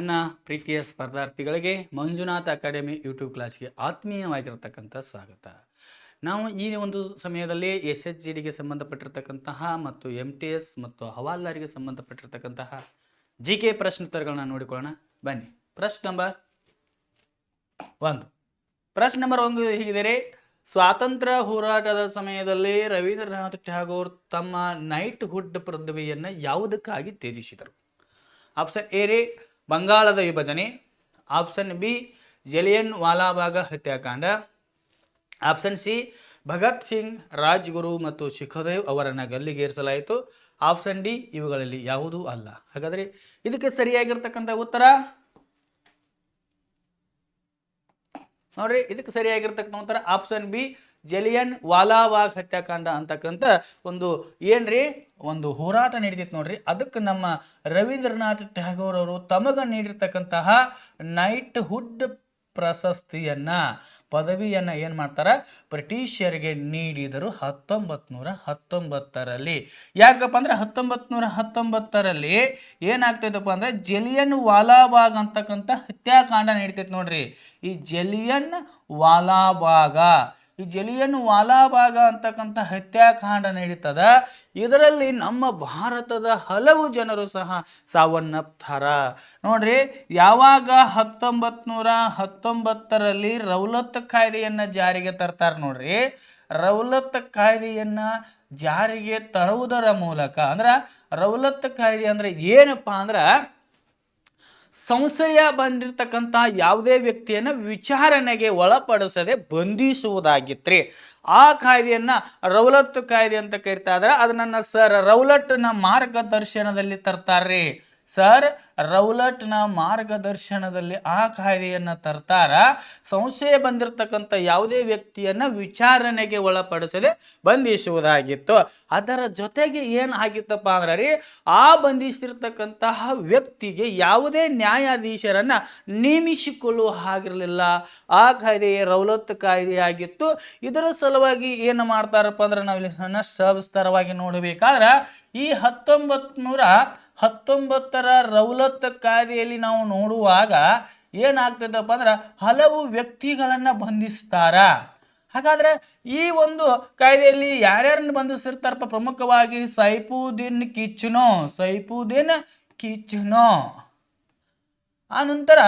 ನನ್ನ ಪ್ರೀತಿಯ ಸ್ಪರ್ಧಾರ್ಥಿಗಳಿಗೆ Manjunath academy YouTube ಕ್ಲಾಸ್ಗೆ ಆತ್ಮೀಯವಾಗಿರತಕ್ಕಂಥ ಸ್ವಾಗತ. ನಾವು ಈ ಒಂದು ಸಮಯದಲ್ಲಿ SHGDಗೆ ಸಂಬಂಧಪಟ್ಟಿರ್ತಕ್ಕಂತಹ ಮತ್ತು MTS ಮತ್ತು ಹವಾಲ್ದಾರಿಗೆ ಸಂಬಂಧಪಟ್ಟಿರ್ತಕ್ಕಂತಹ GK ಪ್ರಶ್ನೋತ್ತರಗಳನ್ನ ನೋಡಿಕೊಳ್ಳೋಣ. ಬನ್ನಿ. ಪ್ರಶ್ನೆ ನಂಬರ್ 1 ಹೀಗಿದೆ. ಸ್ವಾತಂತ್ರ್ಯ ಹೋರಾಟದ ಸಮಯದಲ್ಲಿ ರವೀಂದ್ರನಾಥ್ ಟ್ಯಾಗೋರ್ ತಮ್ಮ ನೈಟ್ ಹುಡ್ ಪದವಿಯನ್ನು ಯಾವುದಕ್ಕಾಗಿ ತ್ಯಜಿಸಿದರು? ಆಪ್ಷನ್ ಎ ರೀ ಬಂಗಾಳದ ವಿಭಜನೆ, ಆಪ್ಷನ್ ಬಿ ಜಲಿಯನ್ ವಾಲಾಬಾಗ್ ಹತ್ಯಾಕಾಂಡ, ಆಪ್ಷನ್ ಸಿ ಭಗತ್ ಸಿಂಗ್, ರಾಜ್ಗುರು ಮತ್ತು ಸುಖದೇವ್ ಅವರನ್ನು ಗಲ್ಲಿಗೇರಿಸಲಾಯಿತು, ಆಪ್ಷನ್ ಡಿ ಇವುಗಳಲ್ಲಿ ಯಾವುದೂ ಅಲ್ಲ. ಹಾಗಾದರೆ ಇದಕ್ಕೆ ಸರಿಯಾಗಿರ್ತಕ್ಕಂಥ ಉತ್ತರ ನೋಡ್ರಿ, ಇದಕ್ಕೆ ಸರಿಯಾಗಿರ್ತಕ್ಕಂಥ ಉತ್ತರ ಆಪ್ಷನ್ ಬಿ ಜಲಿಯನ್ ವಾಲಾಬಾಗ್ ಹತ್ಯಾಕಾಂಡ ಅಂತಕ್ಕಂಥ ಒಂದು ಹೋರಾಟ ನಡೀತಿತ್ತು ನೋಡ್ರಿ. ಅದಕ್ಕೆ ನಮ್ಮ ರವೀಂದ್ರನಾಥ್ ಟ್ಯಾಗೋರ್ ಅವರು ತಮಗ ನೀಡಿರ್ತಕ್ಕಂತಹ ನೈಟ್ ಹುಡ್ ಪದವಿಯನ್ನ ಏನ್ ಮಾಡ್ತಾರ, ಬ್ರಿಟಿಷರಿಗೆ ನೀಡಿದರು 1919ರಲ್ಲಿ. ಯಾಕಪ್ಪ ಅಂದ್ರೆ 1919ರಲ್ಲಿ ಏನಾಗ್ತೈತಪ್ಪ ಅಂದ್ರೆ ಜಲಿಯನ್ ವಾಲಾಬಾಗ್ ಅಂತಕ್ಕಂಥ ಹತ್ಯಾಕಾಂಡ ನಡೀತೈತಿ ನೋಡ್ರಿ. ಈ ಜಲಿಯನ್ ವಾಲಾಬಾಗ್ ಅಂತಕ್ಕಂಥ ಹತ್ಯಾಕಾಂಡ ನಡೀತದ. ಇದರಲ್ಲಿ ನಮ್ಮ ಭಾರತದ ಹಲವು ಜನರು ಸಹ ಸಾವನ್ನಪ್ತಾರ ನೋಡ್ರಿ. ಯಾವಾಗ 1919ರಲ್ಲಿ ರೌಲತ್ ಕಾಯ್ದೆಯನ್ನ ಜಾರಿಗೆ ತರ್ತಾರ ನೋಡ್ರಿ. ರೌಲತ್ ಕಾಯ್ದೆಯನ್ನ ಜಾರಿಗೆ ತರುವುದರ ಮೂಲಕ ರೌಲತ್ ಕಾಯ್ದೆ ಅಂದ್ರೆ ಏನಪ್ಪಾ ಅಂದ್ರ ಸಂಶಯ ಬಂದಿರತಕ್ಕಂಥ ಯಾವುದೇ ವಿಚಾರಣೆಗೆ ವಿಚಾರಣೆಗೆ ಒಳಪಡಿಸದೆ ಬಂಧಿಸುವುದಾಗಿತ್ರಿ. ಆ ಕಾಯ್ದೆಯನ್ನ ರೌಲತ್ ಕಾಯ್ದೆ ಅಂತ ಕರಿತಾ ಇದ್ದಾರೆ. ಅದನ್ನ ಸರ್ ರೌಲಟ್ನ ಮಾರ್ಗದರ್ಶನದಲ್ಲಿ ತರ್ತಾರ್ರಿ. ರೌಲಟ್ನ ಮಾರ್ಗದರ್ಶನದಲ್ಲಿ ಆ ಕಾಯ್ದೆಯನ್ನ ತರ್ತಾರ. ಸಂಶಯ ಬಂದಿರತಕ್ಕಂಥ ಯಾವುದೇ ವ್ಯಕ್ತಿಯನ್ನ ವಿಚಾರಣೆಗೆ ಒಳಪಡಿಸದೆ ಬಂಧಿಸುವುದಾಗಿತ್ತು. ಅದರ ಜೊತೆಗೆ ಏನ್ ಆಗಿತ್ತಪ್ಪ ಅಂದ್ರೆ ಆ ಬಂಧಿಸಿರ್ತಕ್ಕಂತಹ ವ್ಯಕ್ತಿಗೆ ಯಾವುದೇ ನ್ಯಾಯಾಧೀಶರನ್ನ ನೇಮಿಸಿಕೊಳ್ಳುವ ಹಾಗಿರಲಿಲ್ಲ. ಆ ಕಾಯ್ದೆ ರೌಲತ್ ಕಾಯ್ದೆ ಆಗಿತ್ತು. ಇದರ ಸಲುವಾಗಿ ಏನು ಮಾಡ್ತಾರಪ್ಪ ಅಂದ್ರೆ ನಾವಿಲ್ಲಿ ಸವಿಸ್ತಾರವಾಗಿ ನೋಡಬೇಕಾದ್ರೆ ಈ 1919ರ ರೌಲತ್ ಕಾಯ್ದೆಯಲ್ಲಿ ನಾವು ನೋಡುವಾಗ ಏನಾಗ್ತದಪ್ಪ ಅಂದ್ರೆ ಹಲವು ವ್ಯಕ್ತಿಗಳನ್ನ ಬಂಧಿಸ್ತಾರ. ಹಾಗಾದ್ರೆ ಈ ಒಂದು ಕಾಯ್ದೆಯಲ್ಲಿ ಯಾರ್ಯಾರನ್ನ ಬಂಧಿಸಿರ್ತಾರಪ್ಪ? ಪ್ರಮುಖವಾಗಿ ಸೈಫುದ್ದೀನ್ ಕಿಚ್ನೋ, ಆ ನಂತರ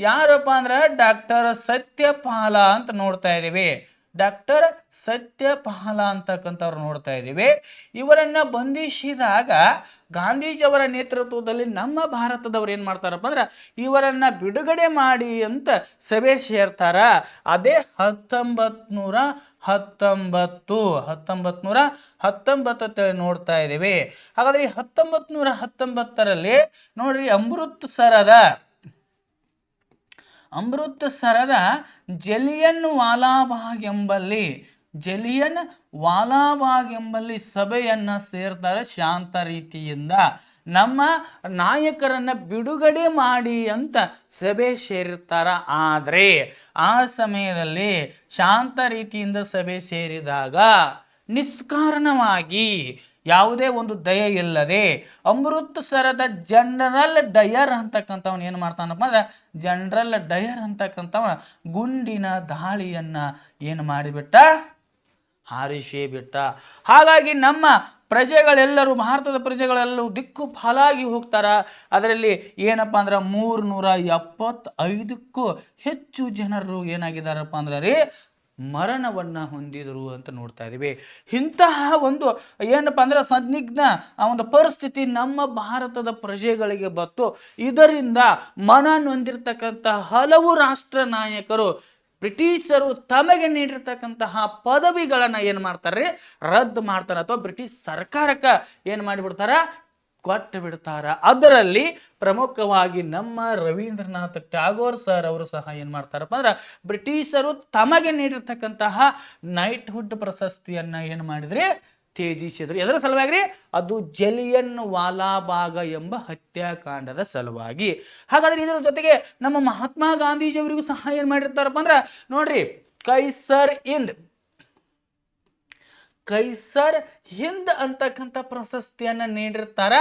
ಯಾರಪ್ಪ ಅಂದ್ರೆ ಡಾಕ್ಟರ್ ಸತ್ಯಪಾಲ ಅಂತ ನೋಡ್ತಾ ಇದ್ದೀವಿ. ಡಾಕ್ಟರ್ ಸತ್ಯಪಾಲ ಅಂತಕ್ಕಂಥವ್ರು ನೋಡ್ತಾ ಇದ್ದೀವಿ. ಇವರನ್ನ ಬಂಧಿಸಿದಾಗ ಗಾಂಧೀಜಿಯವರ ನೇತೃತ್ವದಲ್ಲಿ ನಮ್ಮ ಭಾರತದವ್ರು ಏನ್ ಮಾಡ್ತಾರಪ್ಪ ಅಂದ್ರೆ ಇವರನ್ನ ಬಿಡುಗಡೆ ಮಾಡಿ ಅಂತ ಸಭೆ ಸೇರ್ತಾರ. ಅದೇ 1919 ನೋಡ್ತಾ ಇದ್ದೀವಿ. ಹಾಗಾದ್ರೆ 1919ರಲ್ಲಿ ನೋಡ್ರಿ ಅಮೃತ್ಸರದ ಜಲಿಯನ್ ವಾಲಾಬಾಗ್ ಎಂಬಲ್ಲಿ ಸಭೆಯನ್ನ ಸೇರ್ತಾರೆ. ಶಾಂತ ರೀತಿಯಿಂದ ನಮ್ಮ ನಾಯಕರನ್ನ ಬಿಡುಗಡೆ ಮಾಡಿ ಅಂತ ಸಭೆ ಸೇರಿರ್ತಾರ. ಆದ್ರೆ ಆ ಸಮಯದಲ್ಲಿ ಶಾಂತ ರೀತಿಯಿಂದ ಸಭೆ ಸೇರಿದಾಗ ನಿಷ್ಕಾರಣವಾಗಿ ಯಾವುದೇ ಒಂದು ದಯೆ ಇಲ್ಲದೆ ಅಮೃತ್ಸರದ ಜನರಲ್ ಡಯರ್ ಅಂತಕ್ಕಂಥವನು ಏನು ಮಾಡ್ತಾನಪ್ಪ ಅಂದ್ರೆ ಜನರಲ್ ಡಯರ್ ಅಂತಕ್ಕಂಥವ ಗುಂಡಿನ ದಾಳಿಯನ್ನ ಏನು ಮಾಡಿಬಿಟ್ಟ, ಹಾರಿಸಿ ಬಿಟ್ಟ. ಹಾಗಾಗಿ ನಮ್ಮ ಪ್ರಜೆಗಳೆಲ್ಲರೂ, ಭಾರತದ ಪ್ರಜೆಗಳೆಲ್ಲರೂ ದಿಕ್ಕು ಪಾಲಾಗಿ ಹೋಗ್ತಾರ. ಅದರಲ್ಲಿ ಏನಪ್ಪಾ ಅಂದ್ರೆ 375ಕ್ಕೂ ಹೆಚ್ಚು ಜನರು ಏನಾಗಿದ್ದಾರಪ್ಪ ಅಂದ್ರೆ ಮರಣವನ್ನ ಹೊಂದಿದರು ಅಂತ ನೋಡ್ತಾ ಇದೀವಿ. ಇಂತಹ ಒಂದು ಏನಪ್ಪಾ ಅಂದ್ರೆ ಸಂದಿಗ್ಧ ಒಂದು ಪರಿಸ್ಥಿತಿ ನಮ್ಮ ಭಾರತದ ಪ್ರಜೆಗಳಿಗೆ ಬಂತು. ಇದರಿಂದ ಮನ ನೊಂದಿರ್ತಕ್ಕಂಥ ಹಲವು ರಾಷ್ಟ್ರ ನಾಯಕರು ಬ್ರಿಟಿಷರು ತಮಗೆ ನೀಡಿರ್ತಕ್ಕಂತಹ ಪದವಿಗಳನ್ನ ಏನ್ ಮಾಡ್ತಾರೆ, ರದ್ದು ಮಾಡ್ತಾರೆ, ಅಥವಾ ಬ್ರಿಟಿಷ್ ಸರ್ಕಾರಕ್ಕೆ ಏನ್ ಮಾಡಿಬಿಡ್ತಾರ, ಕೊಟ್ಟು ಬಿಡ್ತಾರ. ಅದರಲ್ಲಿ ಪ್ರಮುಖವಾಗಿ ನಮ್ಮ ರವೀಂದ್ರನಾಥ್ ಟ್ಯಾಗೋರ್ ಸರ್ ಅವರು ಸಹ ಏನ್ ಮಾಡ್ತಾರಪ್ಪ ಅಂದ್ರೆ ಬ್ರಿಟಿಷರು ತಮಗೆ ನೀಡಿರ್ತಕ್ಕಂತಹ ನೈಟ್ ಹುಡ್ ಪ್ರಶಸ್ತಿಯನ್ನ ಏನ್ ಮಾಡಿದ್ರಿ, ತ್ಯಜಿಸಿದ್ರು. ಎದರ ಸಲುವಾಗಿ? ಅದು ಜಲಿಯನ್ ವಾಲಾಬಾಗ್ ಎಂಬ ಹತ್ಯಾಕಾಂಡದ ಸಲುವಾಗಿ. ಹಾಗಾದ್ರೆ ಇದರ ಜೊತೆಗೆ ನಮ್ಮ ಮಹಾತ್ಮ ಗಾಂಧೀಜಿಯವರಿಗೂ ಸಹ ಏನ್ ಮಾಡಿರ್ತಾರಪ್ಪ ಅಂದ್ರೆ ನೋಡ್ರಿ, ಕೈಸರ್ ಹಿಂದ್ ಕೈಸರ್ ಹಿಂದ್ ಅಂತಕ್ಕಂಥ ಪ್ರಶಸ್ತಿಯನ್ನ ನೀಡಿರ್ತಾರ.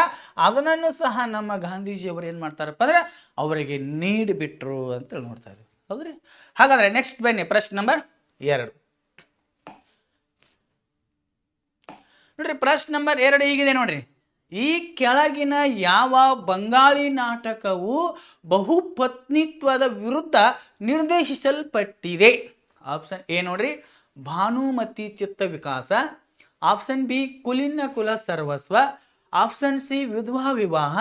ಅದನ್ನು ಸಹ ನಮ್ಮ ಗಾಂಧೀಜಿಯವರು ಏನ್ ಮಾಡ್ತಾರಪ್ಪ ಅಂದ್ರೆ ಅವರಿಗೆ ನೀಡಿಬಿಟ್ರು ಅಂತ ನೋಡ್ತಾ ಇದ್ದೀವಿ. ಹೌದ್ರಿ? ಹಾಗಾದ್ರೆ ನೆಕ್ಸ್ಟ್ ಬನ್ನಿ, ಪ್ರಶ್ನೆ ನಂಬರ್ 2 ನೋಡ್ರಿ. ಪ್ರಶ್ನೆ ನಂಬರ್ 2 ಹೀಗಿದೆ ನೋಡ್ರಿ. ಈ ಕೆಳಗಿನ ಯಾವ ಬಂಗಾಳಿ ನಾಟಕವು ಬಹುಪತ್ನಿತ್ವದ ವಿರುದ್ಧ ನಿರ್ದೇಶಿಸಲ್ಪಟ್ಟಿದೆ? ಆಪ್ಷನ್ ಎ ನೋಡ್ರಿ, ಭಾನುಮತಿ ಚಿತ್ತ ವಿಕಾಸ. ಆಪ್ಷನ್ ಬಿ, ಕುಲಿನ ಕುಲ ಸರ್ವಸ್ವ. ಆಪ್ಷನ್ ಸಿ, ವಿಧವಾ ವಿವಾಹ.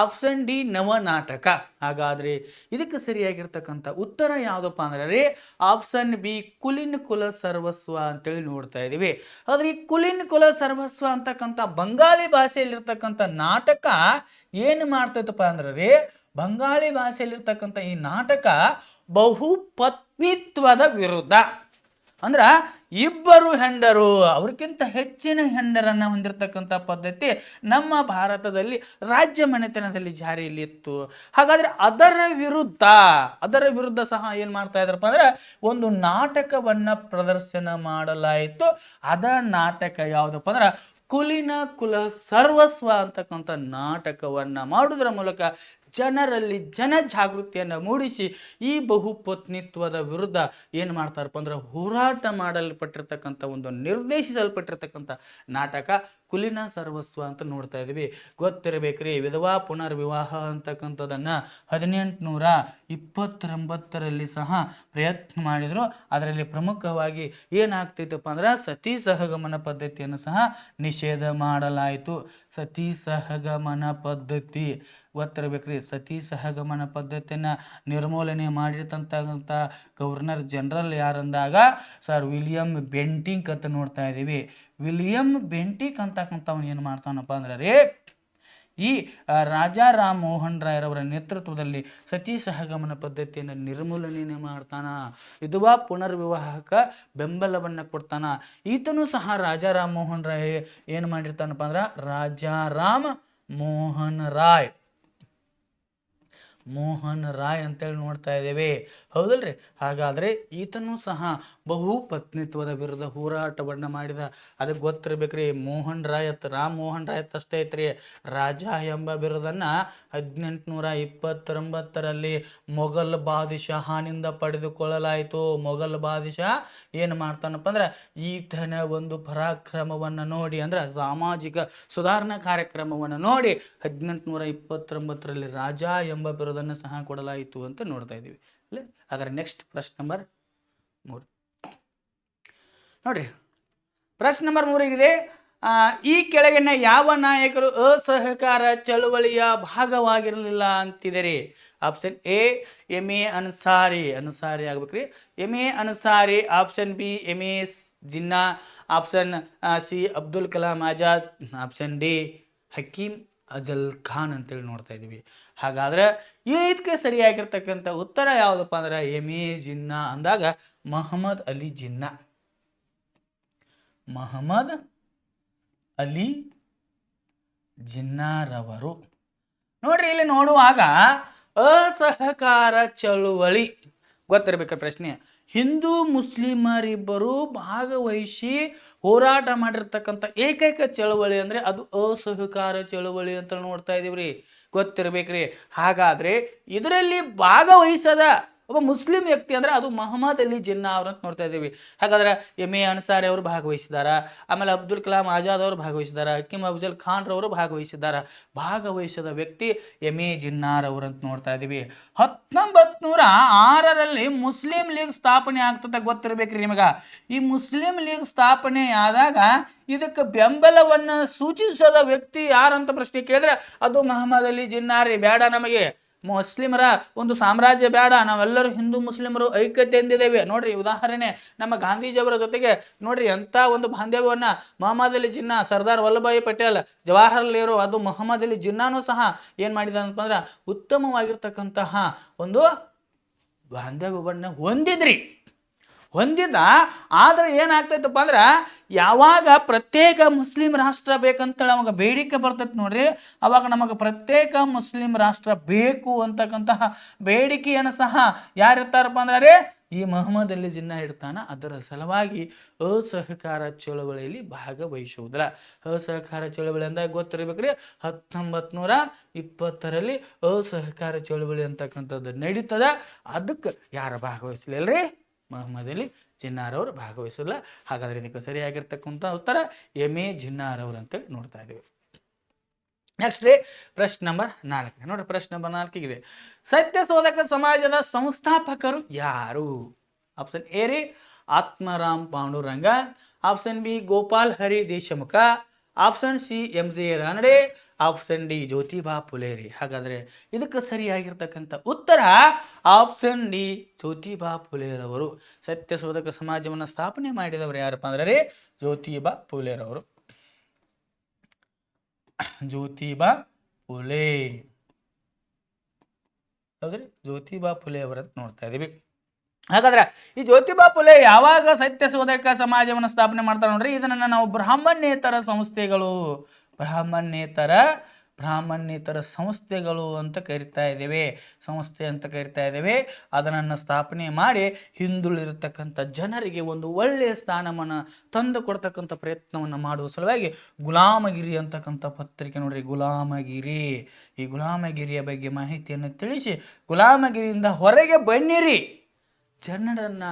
ಆಪ್ಷನ್ ಡಿ, ನವನಾಟಕ. ಹಾಗಾದ್ರೆ ಇದಕ್ಕೆ ಸರಿಯಾಗಿರ್ತಕ್ಕಂಥ ಉತ್ತರ ಯಾವುದಪ್ಪ ಅಂದ್ರೆ ಆಪ್ಷನ್ ಬಿ, ಕುಲಿನ ಕುಲ ಸರ್ವಸ್ವ ಅಂತೇಳಿ ನೋಡ್ತಾ ಇದೀವಿ. ಆದ್ರೆ ಈ ಕುಲಿನ ಕುಲ ಸರ್ವಸ್ವ ಅಂತಕ್ಕಂಥ ಬಂಗಾಳಿ ಭಾಷೆಯಲ್ಲಿರ್ತಕ್ಕಂಥ ನಾಟಕ ಏನು ಮಾಡ್ತೈತಪ್ಪ ಅಂದ್ರೆ ಬಂಗಾಳಿ ಭಾಷೆಯಲ್ಲಿರ್ತಕ್ಕಂಥ ಈ ನಾಟಕ ಬಹುಪತ್ನಿತ್ವದ ವಿರುದ್ಧ, ಅಂದ್ರ ಇಬ್ಬರು ಹೆಂಡರು ಅವ್ರಿಗಿಂತ ಹೆಚ್ಚಿನ ಹೆಂಡರನ್ನ ಹೊಂದಿರತಕ್ಕಂಥ ಪದ್ಧತಿ ನಮ್ಮ ಭಾರತದಲ್ಲಿ ರಾಜ್ಯ ಮನೆತನದಲ್ಲಿ ಜಾರಿಯಲ್ಲಿ ಇತ್ತು. ಹಾಗಾದ್ರೆ ಅದರ ವಿರುದ್ಧ ಸಹ ಏನ್ ಮಾಡ್ತಾ ಇದ್ರಪ್ಪ ಅಂದ್ರೆ ಒಂದು ನಾಟಕವನ್ನ ಪ್ರದರ್ಶನ ಮಾಡಲಾಯಿತು. ಅದ ನಾಟಕ ಯಾವ್ದಪ್ಪ ಅಂದ್ರೆ ಕುಲಿನ ಕುಲ ಸರ್ವಸ್ವ ಅಂತಕ್ಕಂಥ ನಾಟಕವನ್ನ ಮಾಡುವುದರ ಮೂಲಕ ಜನರಲ್ಲಿ ಜನಜಾಗೃತಿಯನ್ನು ಮೂಡಿಸಿ ಈ ಬಹುಪತ್ನಿತ್ವದ ವಿರುದ್ಧ ಏನು ಮಾಡ್ತಾರಪ್ಪ ಅಂದ್ರೆ ಹೋರಾಟ ಮಾಡಲ್ಪಟ್ಟಿರ್ತಕ್ಕಂಥ ಒಂದು ನಿರ್ದೇಶಿಸಲ್ಪಟ್ಟಿರ್ತಕ್ಕಂಥ ನಾಟಕ ಕುಲಿನ ಸರ್ವಸ್ವ ಅಂತ ನೋಡ್ತಾ ಇದೀವಿ. ಗೊತ್ತಿರಬೇಕ್ರಿ, ವಿಧವಾ ಪುನರ್ವಿವಾಹ ಅಂತಕ್ಕಂಥದ್ದನ್ನ 1829ರಲ್ಲಿ ಸಹ ಪ್ರಯತ್ನ ಮಾಡಿದ್ರು. ಅದರಲ್ಲಿ ಪ್ರಮುಖವಾಗಿ ಏನಾಗ್ತೈತಪ್ಪ ಅಂದ್ರೆ ಸತಿ ಸಹಗಮನ ಪದ್ಧತಿಯನ್ನು ಸಹ ನಿಷೇಧ ಮಾಡಲಾಯಿತು. ಸತಿ ಸಹಗಮನ ಪದ್ಧತಿ ಗೊತ್ತಿರಬೇಕ್ರಿ. ಸತಿ ಸಹಗಮನ ಪದ್ಧತಿಯನ್ನ ನಿರ್ಮೂಲನೆ ಮಾಡಿರ್ತಂತ ಗವರ್ನರ್ ಜನರಲ್ ಯಾರಂದಾಗ ಸರ್ ವಿಲಿಯಂ ಬೆಂಟಿಂಕ್ ಅಂತ ನೋಡ್ತಾ ಇದೀವಿ. ವಿಲಿಯಂ ಬೆಂಟಿಕ್ ಅಂತಕ್ಕಂಥವ್ನು ಏನು ಮಾಡ್ತಾನಪ್ಪ ಅಂದ್ರೆ ಈ ರಾಜಾ ರಾಮ್ ಮೋಹನ್ ರಾಯರವರ ನೇತೃತ್ವದಲ್ಲಿ ಸತಿ ಸಹಗಮನ ಪದ್ಧತಿಯನ್ನು ನಿರ್ಮೂಲನೆ ಮಾಡ್ತಾನ. ವಿಧವಾ ಪುನರ್ವಿವಾಹಕ ಬೆಂಬಲವನ್ನ ಕೊಡ್ತಾನ. ಈತನು ಸಹ ರಾಜಾ ರಾಮ್ ಮೋಹನ್ ರಾಯ್ ಏನು ಮಾಡಿರ್ತಾನಪ್ಪ ಅಂದ್ರ ರಾಜಾ ರಾಮ್ ಮೋಹನ್ ರಾಯ್ ಅಂತೇಳಿ ನೋಡ್ತಾ ಇದ್ದೇವೆ. ಹೌದಲ್ರಿ? ಹಾಗಾದ್ರೆ ಈತನು ಸಹ ಬಹುಪತ್ನಿತ್ವದ ವಿರುದ್ಧ ಹೋರಾಟವನ್ನ ಮಾಡಿದ. ಅದಕ್ಕೆ ಗೊತ್ತಿರ್ಬೇಕ್ರಿ, ರಾಮ್ ಮೋಹನ್ ರಾಯ್ ಅಷ್ಟೇ ಐತ್ರಿ, ರಾಜ ಎಂಬ ಬಿರುದನ್ನ 1829ರಲ್ಲಿ ಮೊಘಲ್ ಬಾದಿಶಾಹನಿಂದ ಪಡೆದುಕೊಳ್ಳಲಾಯಿತು. ಮೊಘಲ್ ಬಾದಿಶಾ ಏನು ಮಾಡ್ತಾನಪ್ಪ ಅಂದ್ರೆ ಈತನ ಒಂದು ಪರಾಕ್ರಮವನ್ನ ನೋಡಿ, ಅಂದ್ರೆ ಸಾಮಾಜಿಕ ಸುಧಾರಣಾ ಕಾರ್ಯಕ್ರಮವನ್ನು ನೋಡಿ 1829ರಲ್ಲಿ ರಾಜ ಎಂಬ ಬಿರುದನ್ನು ಸಹ ಕೊಡಲಾಯಿತು ಅಂತ ನೋಡ್ತಾ ಇದೀವಿ. ಹಾಗಾದ್ರೆ ನೆಕ್ಸ್ಟ್ ಪ್ರಶ್ನೆ ನಂಬರ್ 3 ನೋಡ್ರಿ. ಪ್ರಶ್ನೆ ನಂಬರ್ 3 ಇದೆ. ಈ ಕೆಳಗಿನ ಯಾವ ನಾಯಕರು ಅಸಹಕಾರ ಚಳವಳಿಯ ಭಾಗವಾಗಿರಲಿಲ್ಲ ಅಂತಿದ್ದಾರೆ? Option A, M A. ಅನ್ಸಾರಿ ಆಗ್ಬೇಕ್ರಿ, M A. Ansari. Option B, M A. Jinnah. Option C, Abdul Kalam Azad. Option D, Hakim Ajal Khan ಅಂತೇಳಿ ನೋಡ್ತಾ ಇದೀವಿ. ಹಾಗಾದ್ರೆ ಇದಕ್ಕೆ ಸರಿಯಾಗಿರ್ತಕ್ಕಂಥ ಉತ್ತರ ಯಾವುದಪ್ಪ ಅಂದ್ರೆ ಎಂ.ಎ. ಜಿನ್ನಾ ಅಂದಾಗ ಮೊಹಮ್ಮದ್ ಅಲಿ ಜಿನ್ನಾರವರು. ನೋಡ್ರಿ, ಇಲ್ಲಿ ನೋಡುವಾಗ ಅಸಹಕಾರ ಚಳುವಳಿ ಗೊತ್ತಿರ್ಬೇಕ ಪ್ರಶ್ನೆ. ಹಿಂದೂ ಮುಸ್ಲಿಮರಿಬ್ಬರು ಭಾಗವಹಿಸಿ ಹೋರಾಟ ಮಾಡಿರ್ತಕ್ಕಂಥ ಏಕೈಕ ಚಳವಳಿ ಅಂದ್ರೆ ಅದು ಅಸಹಕಾರ ಚಳವಳಿ ಅಂತ ನೋಡ್ತಾ ಇದೀವ್ರಿ. ಗೊತ್ತಿರ್ಬೇಕ್ರಿ. ಹಾಗಾದ್ರೆ ಇದರಲ್ಲಿ ಭಾಗವಹಿಸದ ಒಬ್ಬ ಮುಸ್ಲಿಂ ವ್ಯಕ್ತಿ ಅಂದ್ರೆ ಅದು ಮೊಹಮ್ಮದ್ ಅಲಿ ಜಿನ್ನಾ ಅವ್ರಂತ ನೋಡ್ತಾ ಇದ್ದೀವಿ. ಹಾಗಾದ್ರೆ ಎಂ.ಎ. ಅನ್ಸಾರಿ ಅವರು ಭಾಗವಹಿಸಿದಾರ, ಆಮೇಲೆ ಅಬ್ದುಲ್ ಕಲಾಂ ಆಜಾದ್ ಅವರು ಭಾಗವಹಿಸಿದಾರ, ಹಕೀಂ ಅಫಜಲ್ ಖಾನ್ ರವರು ಭಾಗವಹಿಸಿದಾರ. ಭಾಗವಹಿಸಿದ ವ್ಯಕ್ತಿ ಎಂ.ಎ. ಜಿನ್ನಾರ್ ಅವರಂತ ನೋಡ್ತಾ ಇದ್ದೀವಿ. 1906ರಲ್ಲಿ ಮುಸ್ಲಿಂ ಲೀಗ್ ಸ್ಥಾಪನೆ ಆಗ್ತದೆ. ಗೊತ್ತಿರ್ಬೇಕ್ರಿ ನಿಮಗ. ಈ ಮುಸ್ಲಿಂ ಲೀಗ್ ಸ್ಥಾಪನೆ ಆದಾಗ ಇದಕ್ಕೆ ಬೆಂಬಲವನ್ನ ಸೂಚಿಸದ ವ್ಯಕ್ತಿ ಯಾರಂತ ಪ್ರಶ್ನೆ ಕೇಳಿದ್ರೆ ಅದು ಮೊಹಮ್ಮದ್ ಅಲಿ ಜಿನ್ನಾರಿ. ಬೇಡ, ನಮಗೆ ಮುಸ್ಲಿಮರ ಒಂದು ಸಾಮ್ರಾಜ್ಯ ಬೇಡ, ನಾವೆಲ್ಲರೂ ಹಿಂದೂ ಮುಸ್ಲಿಮರು ಐಕ್ಯತೆಯಿಂದಿದ್ದೇವೆ. ನೋಡ್ರಿ, ಉದಾಹರಣೆ ನಮ್ಮ ಗಾಂಧೀಜಿಯವರ ಜೊತೆಗೆ ನೋಡ್ರಿ ಎಂತ ಒಂದು ಬಾಂಧವ್ಯವನ್ನ ಮೊಹಮ್ಮದ್ ಅಲಿ ಜಿನ್ನಾ, ಸರ್ದಾರ್ ವಲ್ಲಭಾಯಿ ಪಟೇಲ್, ಜವಾಹರ್ಲಾಲ್ ನೆಹರು, ಅದು ಮೊಹಮ್ಮದ್ ಅಲಿ ಜಿನ್ನಾನು ಸಹ ಏನ್ ಮಾಡಿದ ಅಂತಂದ್ರೆ ಉತ್ತಮವಾಗಿರ್ತಕ್ಕಂತಹ ಒಂದು ಬಾಂಧವ್ಯವನ್ನ ಹೊಂದಿದ್ರಿ. ಹೊಂದಿದ. ಆದರೆ ಏನಾಗ್ತೈತಪ್ಪ ಅಂದ್ರೆ ಯಾವಾಗ ಪ್ರತ್ಯೇಕ ಮುಸ್ಲಿಂ ರಾಷ್ಟ್ರ ಬೇಕಂತೇಳಿ ಅವಾಗ ಬೇಡಿಕೆ ಬರ್ತೈತೆ ನೋಡ್ರಿ, ಅವಾಗ ನಮಗೆ ಪ್ರತ್ಯೇಕ ಮುಸ್ಲಿಂ ರಾಷ್ಟ್ರ ಬೇಕು ಅಂತಕ್ಕಂತಹ ಬೇಡಿಕೆಯನ್ನು ಸಹ ಯಾರಿರ್ತಾರಪ್ಪ ಅಂದ್ರೆ ಈ ಮೊಹಮ್ಮದ್ ಅಲಿ ಜಿನ್ನಾ ಇಡ್ತಾನ. ಅದರ ಸಲುವಾಗಿ ಅಸಹಕಾರ ಚಳವಳಿಯಲ್ಲಿ ಭಾಗವಹಿಸುವುದಿಲ್ಲ. ಅಸಹಕಾರ ಚಳವಳಿ ಅಂದಾಗ ಗೊತ್ತಿರಬೇಕ್ರಿ, 1920ರಲ್ಲಿ ಅಸಹಕಾರ ಚಳವಳಿ ಅಂತಕ್ಕಂಥದ್ದು ನಡೀತದ. ಅದಕ್ಕೆ ಯಾರು ಭಾಗವಹಿಸಲಿಲ್ಲರಿ? ಮೊಹಮ್ಮದ್ ಅಲಿ ಜಿನ್ನಾರವರು ಭಾಗವಹಿಸಲ್ಲ. ಹಾಗಾದ್ರೆ ಇದಕ್ಕೆ ಸರಿಯಾಗಿರ್ತಕ್ಕಂಥ ಉತ್ತರ ಎಮ್ ಎ ಜಿನ್ನಾರವರು ಅಂತೇಳಿ ನೋಡ್ತಾ ಇದ್ದೀವಿ. ನೆಕ್ಸ್ಟ್ ರೀ ಪ್ರಶ್ನೆ ನಂಬರ್ 4. ನೋಡ್ರಿ ಪ್ರಶ್ನೆ ನಂಬರ್ 4 ಇದೆ, ಸತ್ಯಶೋಧಕ ಸಮಾಜದ ಸಂಸ್ಥಾಪಕರು ಯಾರು? ಆಪ್ಷನ್ ಎ ರೀ Atmaram Pandurang, option B Gopal Hari Deshmukh, option C M J Ranade, option D Jyotiba Phule ರೀ. ಹಾಗಾದ್ರೆ ಇದಕ್ಕೆ ಸರಿಯಾಗಿರ್ತಕ್ಕಂಥ ಉತ್ತರ ಆಪ್ಷನ್ ಡಿ ಜ್ಯೋತಿಬಾ ಫುಲೆರವರು. ಸತ್ಯಶೋಧಕ ಸಮಾಜವನ್ನು ಸ್ಥಾಪನೆ ಮಾಡಿದವರು ಯಾರಪ್ಪ ಅಂದ್ರೆ ರೀ ಜ್ಯೋತಿಬಾ ಫುಲೆರವರು. ಜ್ಯೋತಿಬಾ ಫುಲೆ, ಹೌದ್ರಿ ಜ್ಯೋತಿಬಾ ಫುಲೆ ಅವರಂತ ನೋಡ್ತಾ ಇದೀವಿ. ಹಾಗಾದ್ರೆ ಈ ಜ್ಯೋತಿಬಾ ಫುಲೆ ಯಾವಾಗ ಸತ್ಯಶೋಧಕ ಸಮಾಜವನ್ನು ಸ್ಥಾಪನೆ ಮಾಡ್ತಾರೆ ನೋಡ್ರಿ, ಇದನ್ನ ನಾವು ಬ್ರಾಹ್ಮಣ್ಯೇತರ ಸಂಸ್ಥೆಗಳು, ಬ್ರಾಹ್ಮಣ್ಯೇತರ ಸಂಸ್ಥೆಗಳು ಅಂತ ಕರಿತಾ ಇದ್ದೇವೆ, ಸಂಸ್ಥೆ ಅಂತ ಕರಿತಾ ಇದ್ದೇವೆ. ಅದನ್ನು ಸ್ಥಾಪನೆ ಮಾಡಿ ಹಿಂದುಳಿದಿರ್ತಕ್ಕಂಥ ಜನರಿಗೆ ಒಂದು ಒಳ್ಳೆಯ ಸ್ಥಾನಮಾನ ತಂದು ಕೊಡ್ತಕ್ಕಂಥ ಪ್ರಯತ್ನವನ್ನು ಮಾಡುವ ಸಲುವಾಗಿ ಗುಲಾಮಗಿರಿ ಅಂತಕ್ಕಂಥ ಪತ್ರಿಕೆ ನೋಡ್ರಿ, ಗುಲಾಮಗಿರಿ. ಈ ಗುಲಾಮಗಿರಿಯ ಬಗ್ಗೆ ಮಾಹಿತಿಯನ್ನು ತಿಳಿಸಿ ಗುಲಾಮಗಿರಿಯಿಂದ ಹೊರಗೆ ಬನ್ನಿರಿ ಜನರನ್ನ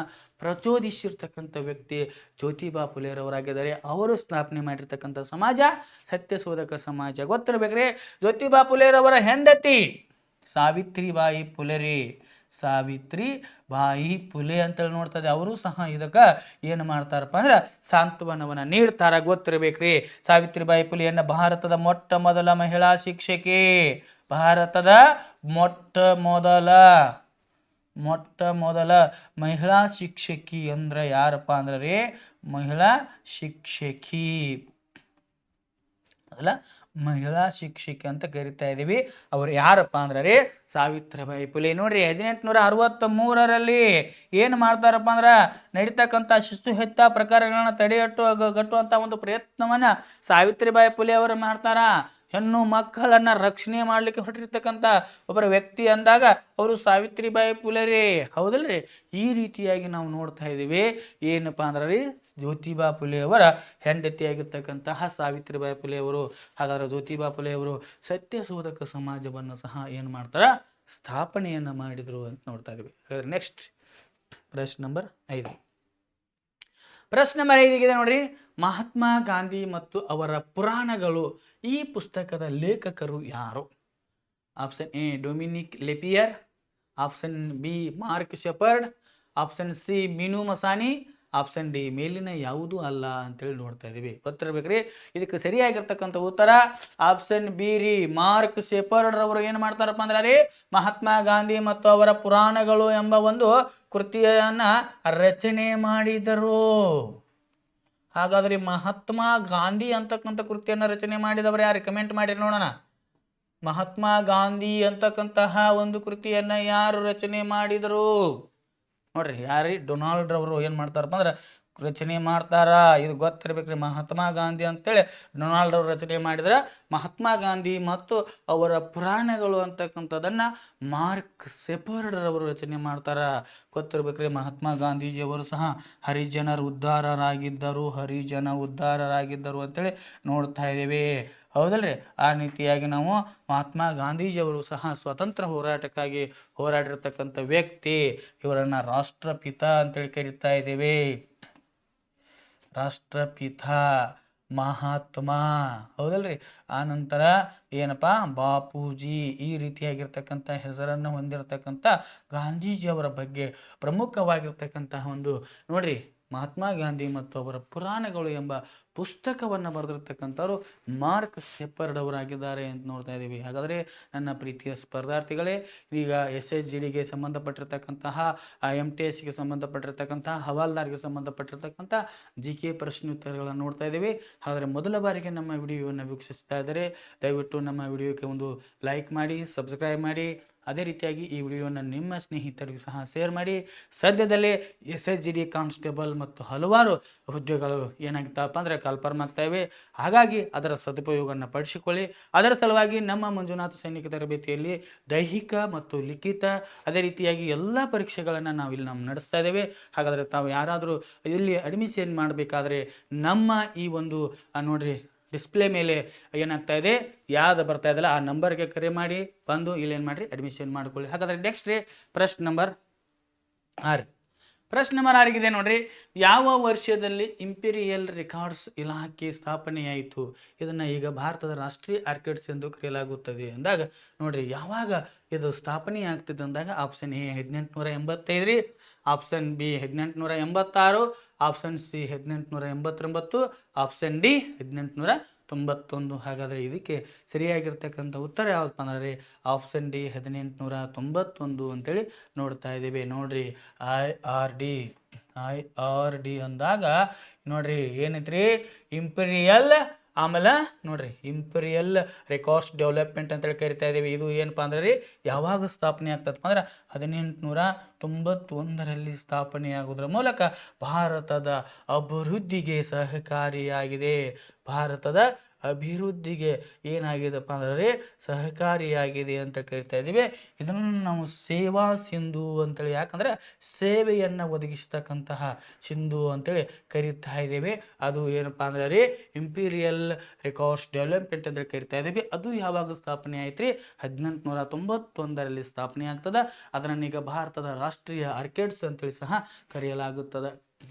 ಪ್ರಚೋದಿಸಿರ್ತಕ್ಕಂಥ ವ್ಯಕ್ತಿ ಜ್ಯೋತಿಬಾ ಫುಲೆರವರಾಗಿದ್ದಾರೆ. ಅವರು ಸ್ಥಾಪನೆ ಮಾಡಿರ್ತಕ್ಕಂಥ ಸಮಾಜ ಸತ್ಯಶೋಧಕ ಸಮಾಜ. ಗೊತ್ತಿರ್ಬೇಕ್ರಿ, ಜ್ಯೋತಿಬಾ ಫುಲೆರವರ ಹೆಂಡತಿ ಸಾವಿತ್ರಿಬಾಯಿ ಫುಲೆ ರೀ, ಸಾವಿತ್ರಿಬಾಯಿ ಫುಲೆ ಅಂತೇಳಿ ನೋಡ್ತದೆ. ಅವರು ಸಹ ಇದಕ್ಕೆ ಏನು ಮಾಡ್ತಾರಪ್ಪ ಅಂದ್ರೆ ಸಾಂತ್ವನವನ್ನು ನೀಡ್ತಾರ. ಗೊತ್ತಿರ್ಬೇಕ್ರಿ, ಸಾವಿತ್ರಿಬಾಯಿ ಫುಲೆಯನ್ನ ಭಾರತದ ಮೊಟ್ಟ ಮೊದಲ ಮಹಿಳಾ ಶಿಕ್ಷಕಿ, ಭಾರತದ ಮೊಟ್ಟ ಮೊದಲ ಮಹಿಳಾ ಶಿಕ್ಷಕಿ ಅಂದ್ರೆ ಯಾರಪ್ಪ ಅಂದ್ರೆ ರೀ ಮಹಿಳಾ ಶಿಕ್ಷಕಿ, ಮೊದಲ ಮಹಿಳಾ ಶಿಕ್ಷಕಿ ಅಂತ ಕರಿತಾ ಇದೀವಿ. ಅವ್ರು ಯಾರಪ್ಪ ಅಂದ್ರೆ ರೀ ಸಾವಿತ್ರಿಬಾಯಿ ಫುಲೆ. ನೋಡ್ರಿ 1863ರಲ್ಲಿ ಏನು ಮಾಡ್ತಾರಪ್ಪ ಅಂದ್ರೆ ನಡೀತಕ್ಕಂಥ ಶಿಶು ಹತ್ಯಾ ಪ್ರಕಾರಗಳನ್ನ ತಡೆಗಟ್ಟುವಂತ ಒಂದು ಪ್ರಯತ್ನವನ್ನ ಸಾವಿತ್ರಿಬಾಯಿ ಫುಲೆ ಅವರು ಮಾಡ್ತಾರ. ಹೆಣ್ಣು ಮಕ್ಕಳನ್ನ ರಕ್ಷಣೆ ಮಾಡ್ಲಿಕ್ಕೆ ಹೊರಟಿರ್ತಕ್ಕಂಥ ಒಬ್ಬರ ವ್ಯಕ್ತಿ ಅಂದಾಗ ಅವರು ಸಾವಿತ್ರಿಬಾಯಿ ಫುಲೆ ರೀ, ಹೌದಲ್ರಿ. ಈ ರೀತಿಯಾಗಿ ನಾವು ನೋಡ್ತಾ ಇದ್ದೀವಿ. ಏನಪ್ಪಾ ಅಂದ್ರೆ ರೀ ಜ್ಯೋತಿಬಾ ಫುಲೆ ಅವರ ಹೆಂಡತಿಯಾಗಿರ್ತಕ್ಕಂತಹ ಸಾವಿತ್ರಿಬಾಯಿ ಫುಲೆ ಅವರು. ಹಾಗಾದ್ರೆ ಜ್ಯೋತಿಬಾ ಫುಲೆ ಅವರು ಸತ್ಯಶೋಧಕ ಸಮಾಜವನ್ನು ಸಹ ಏನು ಮಾಡ್ತಾರ ಸ್ಥಾಪನೆಯನ್ನ ಮಾಡಿದ್ರು ಅಂತ ನೋಡ್ತಾ ಇದ್ದೀವಿ. ನೆಕ್ಸ್ಟ್ ಪ್ರಶ್ನೆ ನಂಬರ್ 5. ಪ್ರಶ್ನೆ ನಂಬರ್ 5 ನೋಡ್ರಿ, ಮಹಾತ್ಮ ಗಾಂಧಿ ಮತ್ತು ಅವರ ಪುರಾಣಗಳು ಈ ಪುಸ್ತಕದ ಲೇಖಕರು ಯಾರು? Option A Dominique Lapierre, option B Mark Shepard, option C Minoo Masani, option D ಮೇಲಿನ ಯಾವುದೂ ಅಲ್ಲ ಅಂತೇಳಿ ನೋಡ್ತಾ ಇದೀವಿ. ಗೊತ್ತಿರ್ಬೇಕ್ರಿ, ಇದಕ್ಕೆ ಸರಿಯಾಗಿರ್ತಕ್ಕಂಥ ಉತ್ತರ ಆಪ್ಷನ್ ಬಿ ರೀ ಮಾರ್ಕ್ ಶೆಪರ್ಡ್ ರವರು ಏನು ಮಾಡ್ತಾರಪ್ಪ ಅಂದ್ರೆ ರೀ ಮಹಾತ್ಮ ಗಾಂಧಿ ಮತ್ತು ಅವರ ಪುರಾಣಗಳು ಎಂಬ ಒಂದು ಕೃತಿಯನ್ನ ರಚನೆ ಮಾಡಿದರು. ಹಾಗಾದ್ರೆ ಮಹಾತ್ಮ ಗಾಂಧಿ ಅಂತಕ್ಕಂಥ ಕೃತಿಯನ್ನ ರಚನೆ ಮಾಡಿದವರು ಯಾರು? ಕಮೆಂಟ್ ಮಾಡಿ ನೋಡೋಣ. ಮಹಾತ್ಮ ಗಾಂಧಿ ಅಂತಕ್ಕಂತಹ ಒಂದು ಕೃತಿಯನ್ನ ಯಾರು ರಚನೆ ಮಾಡಿದರು ನೋಡ್ರಿ? ಯಾರಿ? ಡೊನಾಲ್ಡ್ ರವರು ಏನ್ ಮಾಡ್ತಾರಪ್ಪ ಅಂದ್ರೆ ರಚನೆ ಮಾಡ್ತಾರ. ಇದು ಗೊತ್ತಿರ್ಬೇಕ್ರಿ, ಮಹಾತ್ಮ ಗಾಂಧಿ ಅಂತೇಳಿ ಡೊನಾಲ್ಡ್ ಅವರು ರಚನೆ ಮಾಡಿದ್ರ. ಮಹಾತ್ಮ ಗಾಂಧಿ ಮತ್ತು ಅವರ ಪುರಾಣಗಳು ಅಂತಕ್ಕಂಥದ್ದನ್ನ ಮಾರ್ಕ್ ಶೆಪರ್ಡ್ ರವರು ರಚನೆ ಮಾಡ್ತಾರ. ಗೊತ್ತಿರ್ಬೇಕ್ರಿ, ಮಹಾತ್ಮ ಗಾಂಧೀಜಿಯವರು ಸಹ ಹರಿಜನ ಉದ್ಧಾರರಾಗಿದ್ದರು ಅಂತೇಳಿ ನೋಡ್ತಾ ಇದ್ದೀವಿ, ಹೌದಲ್ರಿ. ಆ ರೀತಿಯಾಗಿ ನಾವು ಮಹಾತ್ಮ ಗಾಂಧೀಜಿಯವರು ಸಹ ಸ್ವತಂತ್ರ ಹೋರಾಟಕ್ಕಾಗಿ ಹೋರಾಡಿರ್ತಕ್ಕಂಥ ವ್ಯಕ್ತಿ. ಇವರನ್ನ ರಾಷ್ಟ್ರಪಿತ ಅಂತೇಳಿ ಕರೀತಾ ಇದ್ದೀವಿ. ರಾಷ್ಟ್ರಪಿತ ಮಹಾತ್ಮ, ಹೌದಲ್ರಿ. ಆ ನಂತರ ಏನಪ್ಪಾ ಬಾಪೂಜಿ, ಈ ರೀತಿಯಾಗಿರ್ತಕ್ಕಂಥ ಹೆಸರನ್ನು ಹೊಂದಿರತಕ್ಕಂಥ ಗಾಂಧೀಜಿಯವರ ಬಗ್ಗೆ ಪ್ರಮುಖವಾಗಿರ್ತಕ್ಕಂತಹ ಒಂದು ನೋಡ್ರಿ ಮಹಾತ್ಮ ಗಾಂಧಿ ಮತ್ತು ಅವರ ಪುರಾಣಗಳು ಎಂಬ ಪುಸ್ತಕವನ್ನು ಬರೆದಿರ್ತಕ್ಕಂಥವ್ರು ಮಾರ್ಕ್ ಶೆಪರ್ಡ್ ಅವರಾಗಿದ್ದಾರೆ ಅಂತ ನೋಡ್ತಾ ಇದ್ದೀವಿ. ಹಾಗಾದರೆ ನನ್ನ ಪ್ರೀತಿಯ ಸ್ಪರ್ಧಾರ್ಥಿಗಳೇ, ಈಗ SSGDಗೆ ಸಂಬಂಧಪಟ್ಟಿರ್ತಕ್ಕಂತಹ MTSಗೆ ಸಂಬಂಧಪಟ್ಟಿರ್ತಕ್ಕಂತಹ ಹವಾಲ್ದಾರ್ಗೆ ಸಂಬಂಧಪಟ್ಟಿರ್ತಕ್ಕಂಥ GK ಪ್ರಶ್ನೋತ್ತರಗಳನ್ನು ನೋಡ್ತಾ ಇದ್ದೀವಿ. ಹಾಗಾದರೆ ಮೊದಲ ಬಾರಿಗೆ ನಮ್ಮ ವಿಡಿಯೋವನ್ನು ವೀಕ್ಷಿಸ್ತಾ ಇದ್ದರೆ ದಯವಿಟ್ಟು ನಮ್ಮ ವಿಡಿಯೋಕ್ಕೆ ಒಂದು ಲೈಕ್ ಮಾಡಿ, ಸಬ್ಸ್ಕ್ರೈಬ್ ಮಾಡಿ, ಅದೇ ರೀತಿಯಾಗಿ ಈ ವಿಡಿಯೋನ ನಿಮ್ಮ ಸ್ನೇಹಿತರಿಗೂ ಸಹ ಶೇರ್ ಮಾಡಿ. ಸದ್ಯದಲ್ಲೇ SSGD ಕಾನ್ಸ್ಟೇಬಲ್ ಮತ್ತು ಹಲವಾರು ಹುದ್ದೆಗಳು ಏನಾಗ್ತಪ್ಪ ಅಂದರೆ ಕನ್ಫರ್ಮ್ ಆಗ್ತಾ ಇವೆ. ಹಾಗಾಗಿ ಅದರ ಸದುಪಯೋಗವನ್ನು ಪಡಿಸಿಕೊಳ್ಳಿ. ಅದರ ಸಲುವಾಗಿ ನಮ್ಮ ಮಂಜುನಾಥ ಸೈನಿಕ ತರಬೇತಿಯಲ್ಲಿ ದೈಹಿಕ ಮತ್ತು ಲಿಖಿತ ಅದೇ ರೀತಿಯಾಗಿ ಎಲ್ಲ ಪರೀಕ್ಷೆಗಳನ್ನು ನಾವು ಇಲ್ಲಿ ನಡೆಸ್ತಾ ಇದ್ದೇವೆ. ಹಾಗಾದರೆ ತಾವು ಯಾರಾದರೂ ಇಲ್ಲಿ ಅಡ್ಮಿಷನ್ ಮಾಡಬೇಕಾದ್ರೆ ನಮ್ಮ ಈ ಒಂದು ನೋಡ್ರಿ ಡಿಸ್ಪ್ಲೇ ಮೇಲೆ ಏನಾಗ್ತಾ ಇದೆ ಯಾವ್ದು ಬರ್ತಾ ಇದಲ್ಲ ಆ ನಂಬರ್ಗೆ ಕರೆ ಮಾಡಿ ಬಂದು ಇಲ್ಲೇನು ಮಾಡಿರಿ ಅಡ್ಮಿಷನ್ ಮಾಡ್ಕೊಳ್ಳಿ. ಹಾಗಾದರೆ ನೆಕ್ಸ್ಟ್ ರೀ ಪ್ರಶ್ನೆ ನಂಬರ್ 6. ಪ್ರಶ್ನೆ ನಂಬರ್ 6 ನೋಡ್ರಿ, ಯಾವ ವರ್ಷದಲ್ಲಿ ಇಂಪೀರಿಯಲ್ ರೆಕಾರ್ಡ್ಸ್ ಇಲಾಖೆ ಸ್ಥಾಪನೆಯಾಯಿತು? ಇದನ್ನು ಈಗ ಭಾರತದ ರಾಷ್ಟ್ರೀಯ ಆರ್ಕಿಡ್ಸ್ ಎಂದು ಕರೆಯಲಾಗುತ್ತದೆ ಅಂದಾಗ ನೋಡ್ರಿ ಯಾವಾಗ ಇದು ಸ್ಥಾಪನೆ ಆಗ್ತದೆ ಅಂದಾಗ ಆಪ್ಷನ್ ಎ 1885 ರೀ, option B 1886, option C 1889, option D 1891. ಹಾಗಾದರೆ ಇದಕ್ಕೆ ಸರಿಯಾಗಿರ್ತಕ್ಕಂಥ ಉತ್ತರ ಯಾವ್ದಪ್ಪ ಅಂದ್ರೆ ಆಪ್ಷನ್ ಡಿ 1891 ಅಂತೇಳಿ ನೋಡ್ತಾ ಇದ್ದೀವಿ. ನೋಡ್ರಿ IRD ಅಂದಾಗ ನೋಡ್ರಿ ಏನೈತ್ರಿ ಇಂಪೀರಿಯಲ್, ಆಮೇಲೆ ನೋಡ್ರಿ ಇಂಪೀರಿಯಲ್ ರೆಕಾರ್ಡ್ಸ್ ಡೆವಲಪ್ಮೆಂಟ್ ಅಂತೇಳಿ ಕರಿತಾ ಇದ್ದೀವಿ. ಇದು ಏನಪ್ಪ ಅಂದ್ರೆ ರೀ ಯಾವಾಗ ಸ್ಥಾಪನೆ ಆಗ್ತದಪ್ಪ ಅಂದ್ರೆ 1891ರಲ್ಲಿ ಸ್ಥಾಪನೆಯಾಗೋದ್ರ ಮೂಲಕ ಭಾರತದ ಅಭಿವೃದ್ಧಿಗೆ ಸಹಕಾರಿಯಾಗಿದೆ. ಭಾರತದ ಅಭಿವೃದ್ಧಿಗೆ ಏನಾಗಿದೆಪ್ಪ ಅಂದ್ರೆ ಸಹಕಾರಿಯಾಗಿದೆ ಅಂತ ಕರಿತಾ ಇದ್ದೀವಿ. ಇದನ್ನು ನಾವು ಸೇವಾ ಸಿಂಧು ಅಂತೇಳಿ, ಯಾಕಂದ್ರೆ ಸೇವೆಯನ್ನು ಒದಗಿಸ್ತಕ್ಕಂತಹ ಸಿಂಧು ಅಂತೇಳಿ ಕರಿತಾ ಇದ್ದೇವೆ. ಅದು ಏನಪ್ಪ ಅಂದ್ರೆ ರೀ ಇಂಪೀರಿಯಲ್ ರೆಕಾರ್ಡ್ಸ್ ಡೆವಲಪ್ಮೆಂಟ್ ಅಂತ ಕರಿತಾ ಇದ್ದೀವಿ. ಅದು ಯಾವಾಗ ಸ್ಥಾಪನೆ ಆಯ್ತು ರೀ 1891ರಲ್ಲಿ ಸ್ಥಾಪನೆ ಆಗ್ತದ. ಅದನ್ನೀಗ ಭಾರತದ ರಾಷ್ಟ್ರೀಯ ಆರ್ಕಿಡ್ಸ್ ಅಂತೇಳಿ ಸಹ ಕರೆಯಲಾಗುತ್ತದೆ.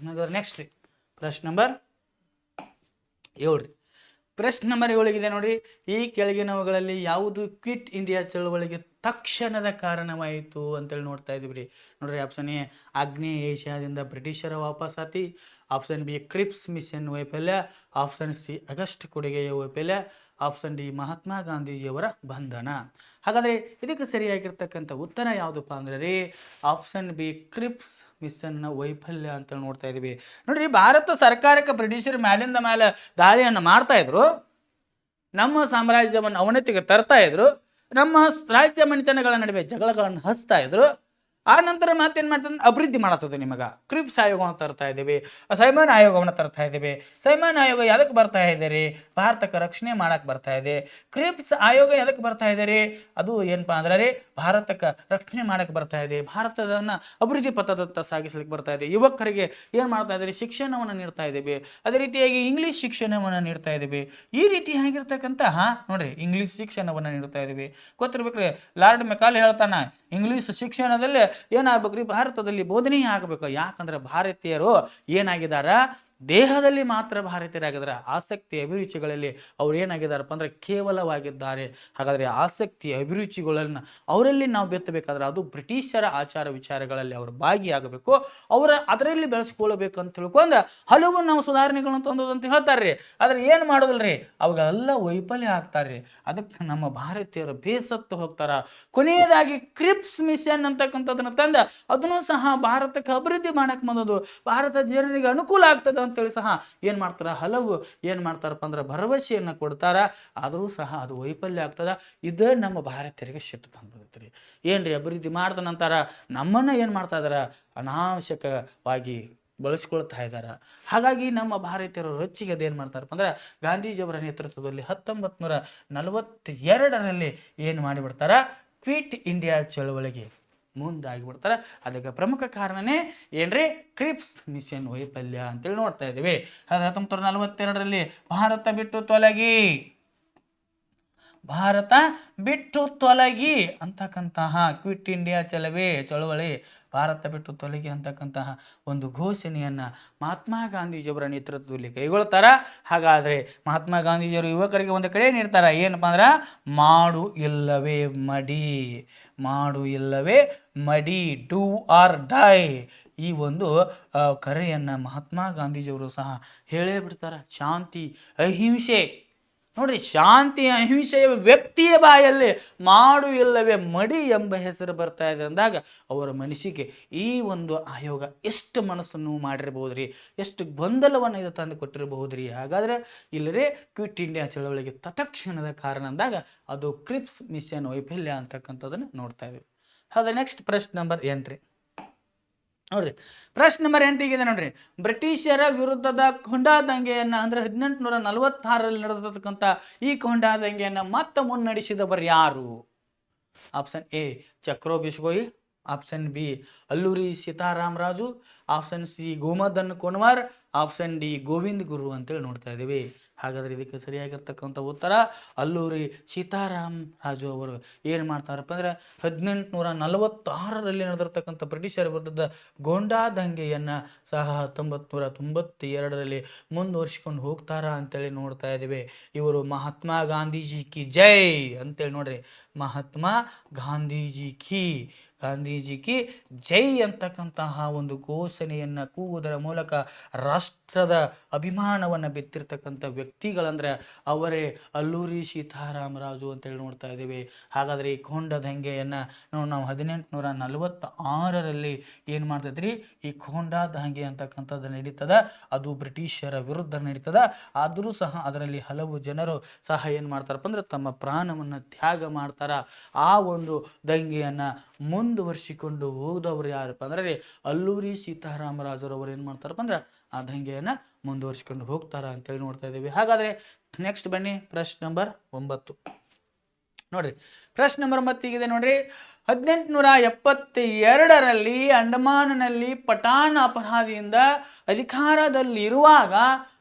ನೆಕ್ಸ್ಟ್ ರೀ ಪ್ರಶ್ನೆ ನಂಬರ್ 7 ರೀ. ಪ್ರಶ್ನೆ ನಂಬರ್ 7 ನೋಡ್ರಿ, ಈ ಕೆಳಗಿನವುಗಳಲ್ಲಿ ಯಾವುದು ಕ್ವಿಟ್ ಇಂಡಿಯಾ ಚಳವಳಿಗೆ ತಕ್ಷಣದ ಕಾರಣವಾಯಿತು ಅಂತೇಳಿ ನೋಡ್ತಾ ಇದೀವಿ ರೀ. ನೋಡ್ರಿ ಆಪ್ಷನ್ ಎ ಆಗ್ನೇಯ ಏಷ್ಯಾದಿಂದ ಬ್ರಿಟಿಷರ ವಾಪಸಾತಿ, ಆಪ್ಷನ್ ಬಿ ಕ್ರಿಪ್ಸ್ ಮಿಷನ್ ವೈಫಲ್ಯ, ಆಪ್ಷನ್ ಸಿ ಆಗಸ್ಟ್ ಕೊಡುಗೆಯ ವೈಫಲ್ಯ, ಆಪ್ಷನ್ ಡಿ ಮಹಾತ್ಮ ಗಾಂಧೀಜಿಯವರ ಬಂಧನ. ಹಾಗಾದರೆ ಇದಕ್ಕೆ ಸರಿಯಾಗಿರ್ತಕ್ಕಂಥ ಉತ್ತರ ಯಾವುದಪ್ಪ ಅಂದ್ರೆ ರೀ ಆಪ್ಷನ್ ಬಿ ಕ್ರಿಪ್ಸ್ ಮಿಷನ್ನ ವೈಫಲ್ಯ ಅಂತ ನೋಡ್ತಾ ಇದೀವಿ. ನೋಡ್ರಿ ಭಾರತ ಸರ್ಕಾರಕ್ಕೆ ಬ್ರಿಟಿಷರ ಮೇಲಿಂದ ಮೇಲೆ ದಾಳಿಯನ್ನು ಮಾಡ್ತಾ ಇದ್ರು, ನಮ್ಮ ಸಾಮ್ರಾಜ್ಯವನ್ನು ಅವನತಿಗೆ ತರ್ತಾ ಇದ್ರು, ನಮ್ಮ ರಾಜ್ಯ ಮನೆತನಗಳ ನಡುವೆ ಜಗಳಗಳನ್ನು ಹಚ್ತಾ ಇದ್ರು. ಆ ನಂತರ ಮತ್ತೇನು ಮಾಡ್ತದೆ ಅಭಿವೃದ್ಧಿ ಮಾಡತ್ತದೆ. ನಿಮಗೆ ಕ್ರಿಪ್ಸ್ ಆಯೋಗವನ್ನು ತರ್ತಾ ಇದ್ದೀವಿ, ಸೈಮನ್ ಆಯೋಗವನ್ನು ತರ್ತಾ ಇದ್ದೀವಿ. ಸೈಮನ್ ಆಯೋಗ ಎದಕ್ಕೆ ಬರ್ತಾ ಇದೆ ರೀ ಭಾರತಕ್ಕೆ ರಕ್ಷಣೆ ಮಾಡಕ್ಕೆ ಬರ್ತಾ ಇದೆ. ಕ್ರಿಪ್ಸ್ ಆಯೋಗ ಎದಕ್ಕೆ ಬರ್ತಾ ಇದೆ ರೀ ಅದು ಏನಪ್ಪಾ ಅಂದ್ರೆ ರೀ ಭಾರತಕ್ಕೆ ರಕ್ಷಣೆ ಮಾಡಕ್ಕೆ ಬರ್ತಾ ಇದೆ, ಭಾರತದನ್ನ ಅಭಿವೃದ್ಧಿ ಪಥದತ್ತ ಸಾಗಿಸ್ಲಿಕ್ಕೆ ಬರ್ತಾ ಇದೆ. ಯುವಕರಿಗೆ ಏನು ಮಾಡ್ತಾ ಇದ್ದೀರಿ ಶಿಕ್ಷಣವನ್ನು ನೀಡ್ತಾ ಇದ್ದೀವಿ, ಅದೇ ರೀತಿಯಾಗಿ ಇಂಗ್ಲಿಷ್ ಶಿಕ್ಷಣವನ್ನು ನೀಡ್ತಾ ಇದ್ದೀವಿ. ಈ ರೀತಿಯಾಗಿರ್ತಕ್ಕಂತಹ ನೋಡ್ರಿ ಇಂಗ್ಲಿಷ್ ಶಿಕ್ಷಣವನ್ನು ನೀಡ್ತಾ ಇದ್ದೀವಿ. ಗೊತ್ತಿರ್ಬೇಕ್ರಿ ಲಾರ್ಡ್ ಮೆಕಾಲೆ ಹೇಳ್ತಾನ ಇಂಗ್ಲಿಷ್ ಶಿಕ್ಷಣದಲ್ಲಿ ಏನಾಗ್ಬೇಕ್ರಿ ಭಾರತದಲ್ಲಿ ಬೋಧನೆ ಆಗಬೇಕು. ಯಾಕಂದ್ರೆ ಭಾರತೀಯರು ಏನಾಗಿದಾರ ದೇಹದಲ್ಲಿ ಮಾತ್ರ ಭಾರತೀಯರಾಗಿದ್ದಾರೆ, ಆಸಕ್ತಿ ಅಭಿರುಚಿಗಳಲ್ಲಿ ಅವ್ರು ಏನಾಗಿದ್ದಾರಪ್ಪ ಅಂದ್ರೆ ಕೇವಲವಾಗಿದ್ದಾರೆ. ಹಾಗಾದ್ರೆ ಆಸಕ್ತಿ ಅಭಿರುಚಿಗಳನ್ನು ಅವರಲ್ಲಿ ನಾವು ಬೆತ್ತಬೇಕಾದ್ರೆ ಅದು ಬ್ರಿಟಿಷರ ಆಚಾರ ವಿಚಾರಗಳಲ್ಲಿ ಅವರು ಭಾಗಿಯಾಗಬೇಕು, ಅವರ ಅದರಲ್ಲಿ ಬೆಳೆಸ್ಕೊಳ್ಬೇಕು ಅಂತ ತಿಳ್ಕೊಂಡು ಹಲವು ನಾವು ಸುಧಾರಣೆಗಳನ್ನು ತಂದೋದು ಅಂತ ಹೇಳ್ತಾರ್ರಿ. ಆದ್ರೆ ಏನು ಮಾಡೋದಿಲ್ರಿ ಅವಾಗೆಲ್ಲ ವೈಫಲ್ಯ ಆಗ್ತಾರ್ರಿ. ಅದಕ್ಕೆ ನಮ್ಮ ಭಾರತೀಯರು ಬೇಸತ್ತು ಹೋಗ್ತಾರ. ಕೊನೆಯದಾಗಿ ಕ್ರಿಪ್ಸ್ ಮಿಷನ್ ಅಂತಕ್ಕಂಥದನ್ನ ತಂದ ಅದನ್ನು ಸಹ ಭಾರತಕ್ಕೆ ಅಭಿವೃದ್ಧಿ ಮಾಡಕ್ ಬಂದದು, ಭಾರತ ಜನರಿಗೆ ಅನುಕೂಲ ಆಗ್ತದೆ ಅಂತೇಳಿ ಸಹ ಏನ್ ಮಾಡ್ತಾರ ಹಲವು ಏನ್ ಮಾಡ್ತಾರಪ್ಪ ಅಂದ್ರೆ ಭರವಸೆಯನ್ನ ಕೊಡ್ತಾರ. ಆದರೂ ಸಹ ಅದು ವೈಫಲ್ಯ ಆಗ್ತದ. ಇದೇ ನಮ್ಮ ಭಾರತೀಯರಿಗೆ ಸಿಟ್ಟು ತಂದ್ಬಿಡ್ತೀರಿ. ಏನ್ರಿ ಅಭಿವೃದ್ಧಿ ಮಾಡಿದ ನಂತರ ನಮ್ಮನ್ನ ಏನ್ ಮಾಡ್ತಾ ಇದಾರ ಅನಾವಶ್ಯಕವಾಗಿ ಬಳಸ್ಕೊಳ್ತಾ ಇದ್ದಾರೆ. ಹಾಗಾಗಿ ನಮ್ಮ ಭಾರತೀಯರು ರೊಚ್ಚಿಗೆ ಅದೇನು ಮಾಡ್ತಾರಪ್ಪ ಅಂದ್ರೆ ಗಾಂಧೀಜಿಯವರ ನೇತೃತ್ವದಲ್ಲಿ 1942ರಲ್ಲಿ ಏನು ಮಾಡಿಬಿಡ್ತಾರ ಕ್ವಿಟ್ ಇಂಡಿಯಾ ಚಳವಳಿಗೆ ಮುಂದಾಗಿಬಿಡ್ತಾರೆ. ಅದಕ್ಕೆ ಪ್ರಮುಖ ಕಾರಣನೇ ಏನ್ರಿ ಕ್ರಿಪ್ಸ್ ಮಿಷನ್ ವೈಫಲ್ಯ ಅಂತೇಳಿ ನೋಡ್ತಾ ಇದ್ದೀವಿ. 1942ರಲ್ಲಿ ಭಾರತ ಬಿಟ್ಟು ತೊಲಗಿ ಅಂತಕ್ಕಂತಹ ಕ್ವಿಟ್ ಇಂಡಿಯಾ ಚಳವಳಿ ಭಾರತ ಬಿಟ್ಟು ತೊಲಗಿ ಅಂತಕ್ಕಂತಹ ಒಂದು ಘೋಷಣೆಯನ್ನ ಮಹಾತ್ಮ ಗಾಂಧೀಜಿಯವರ ನೇತೃತ್ವದಲ್ಲಿ ಕೈಗೊಳ್ತಾರ. ಹಾಗಾದ್ರೆ ಮಹಾತ್ಮ ಗಾಂಧೀಜಿಯವರು ಯುವಕರಿಗೆ ಒಂದು ಕಡೆ ನೀಡ್ತಾರ, ಏನಪ್ಪಾ ಅಂದ್ರ ಮಾಡು ಇಲ್ಲವೇ ಮಡಿ ಡೂ ಆರ್ ಡೈ. ಈ ಒಂದು ಕರೆಯನ್ನ ಮಹಾತ್ಮ ಗಾಂಧೀಜಿಯವರು ಸಹ ಹೇಳೇ ಬಿಡ್ತಾರ. ಶಾಂತಿ ಅಹಿಂಸೆ ನೋಡ್ರಿ, ಶಾಂತಿ ಅಹಿಂಸೆಯ ವ್ಯಕ್ತಿಯ ಬಾಯಲ್ಲಿ ಮಾಡು ಇಲ್ಲವೇ ಮಡಿ ಎಂಬ ಹೆಸರು ಬರ್ತಾ ಇದೆ ಅಂದಾಗ ಅವರ ಮನಸ್ಸಿಗೆ ಈ ಒಂದು ಆಯೋಗ ಎಷ್ಟು ಮನಸ್ಸನ್ನು ಮಾಡಿರಬಹುದ್ರಿ, ಎಷ್ಟು ಗೊಂದಲವನ್ನು ಇದು ತಂದು ಕೊಟ್ಟಿರಬಹುದ್ರಿ. ಹಾಗಾದ್ರೆ ಇಲ್ಲರೇ ಕ್ವಿಟ್ ಇಂಡಿಯಾ ಚಳವಳಿಗೆ ತತ್ಕ್ಷಣದ ಕಾರಣ ಅಂದಾಗ ಅದು ಕ್ರಿಪ್ಸ್ ಮಿಷನ್ ವೈಫಲ್ಯ ಅಂತಕ್ಕಂಥದ್ದನ್ನು ನೋಡ್ತಾ ಇದ್ದೀವಿ. ಹೌದಾ, ನೆಕ್ಸ್ಟ್ ಪ್ರಶ್ನೆ ನಂಬರ್ 8 ರೀ. ನೋಡ್ರಿ, ಪ್ರಶ್ನೆ ನಂಬರ್ 8 ಇದೆ ನೋಡ್ರಿ. ಬ್ರಿಟಿಷರ ವಿರುದ್ಧದ ಕೊಂಡಾ ದಂಗೆಯನ್ನ ಅಂದ್ರೆ 1846ರಲ್ಲಿ ನಡೆದಿರ್ತಕ್ಕಂಥ ಈ ಕೊಂಡಾ ದಂಗೆಯನ್ನ ಮತ್ತೆ ಮುನ್ನಡೆಸಿದವರು ಯಾರು? Option A Chakra Bisoi, option B Alluri Sitaramaraju, option C Gomdhar Konwar, option D Govind Guru ಅಂತೇಳಿ ನೋಡ್ತಾ ಇದ್ದೀವಿ. ಹಾಗಾದ್ರೆ ಇದಕ್ಕೆ ಸರಿಯಾಗಿರ್ತಕ್ಕಂಥ ಉತ್ತರ ಅಲ್ಲೂರಿ ಸೀತಾರಾಮ್ ರಾಜು ಅವರು ಏನು ಮಾಡ್ತಾರಪ್ಪ ಅಂದ್ರೆ 1846ರಲ್ಲಿ ನಡೆದಿರ್ತಕ್ಕಂಥ ಬ್ರಿಟಿಷರ ವಿರುದ್ಧದ ಗೋಂಡಾ ದಂಗೆಯನ್ನು ಸಹ 1992ರಲ್ಲಿ ಮುಂದುವರಿಸಿಕೊಂಡು ಹೋಗ್ತಾರ ಅಂತೇಳಿ ನೋಡ್ತಾ ಇದ್ದೀವಿ. ಇವರು ಮಹಾತ್ಮ ಗಾಂಧೀಜಿ ಕಿ ಜೈ ಅಂತೇಳಿ ನೋಡ್ರಿ, ಮಹಾತ್ಮ ಗಾಂಧೀಜಿ ಕಿ ಜೈ ಅಂತಕ್ಕಂತಹ ಒಂದು ಘೋಷಣೆಯನ್ನು ಕೂಗುವುದರ ಮೂಲಕ ರಾಷ್ಟ್ರದ ಅಭಿಮಾನವನ್ನು ಬಿತ್ತಿರ್ತಕ್ಕಂಥ ವ್ಯಕ್ತಿಗಳಂದ್ರೆ ಅವರೇ ಅಲ್ಲೂರಿ ಸೀತಾರಾಮರಾಜು ಅಂತೇಳಿ ನೋಡ್ತಾ ಇದ್ದೀವಿ. ಹಾಗಾದರೆ ಈ ಕೊಂಡ ದಂಗೆಯನ್ನು ನಾವು 1846ರಲ್ಲಿ ಏನು ಮಾಡ್ತೈತ್ರಿ, ಈ ಕೊಂಡಾ ದಂಗೆ ಅಂತಕ್ಕಂಥದ್ದು ನಡೀತದ. ಅದು ಬ್ರಿಟಿಷರ ವಿರುದ್ಧ ನಡೀತದ. ಆದರೂ ಸಹ ಅದರಲ್ಲಿ ಹಲವು ಜನರು ಸಹ ಏನು ಮಾಡ್ತಾರಪ್ಪ ಅಂದ್ರೆ ತಮ್ಮ ಪ್ರಾಣವನ್ನು ತ್ಯಾಗ ಮಾಡ್ತಾರ. ಆ ಒಂದು ದಂಗೆಯನ್ನು ಮುಂದುವರಿಸಿಕೊಂಡು ಹೋದವರು ಯಾರಪ್ಪ ಅಂದ್ರೆ ಅಲ್ಲೂರಿ ಸೀತಾರಾಮರಾಜರವರು ಏನು ಮಾಡ್ತಾರಪ್ಪ ಅಂದ್ರೆ ಆ ದಂಗೆಯನ್ನು ಮುಂದುವರಿಸಿಕೊಂಡು ಹೋಗ್ತಾರ ಅಂತೇಳಿ ನೋಡ್ತಾ ಇದ್ದೀವಿ. ಹಾಗಾದ್ರೆ ನೆಕ್ಸ್ಟ್ ಬನ್ನಿ, ಪ್ರಶ್ನೆ ನಂಬರ್ 9 ನೋಡ್ರಿ. ಪ್ರಶ್ನೆ ನಂಬರ್ 9 ಇದೆ ನೋಡ್ರಿ. 1872ರಲ್ಲಿ ಅಂಡಮಾನ್ನಲ್ಲಿ ಪಠಾಣ್ ಅಪರಾಧಿಯಿಂದ ಅಧಿಕಾರದಲ್ಲಿರುವಾಗ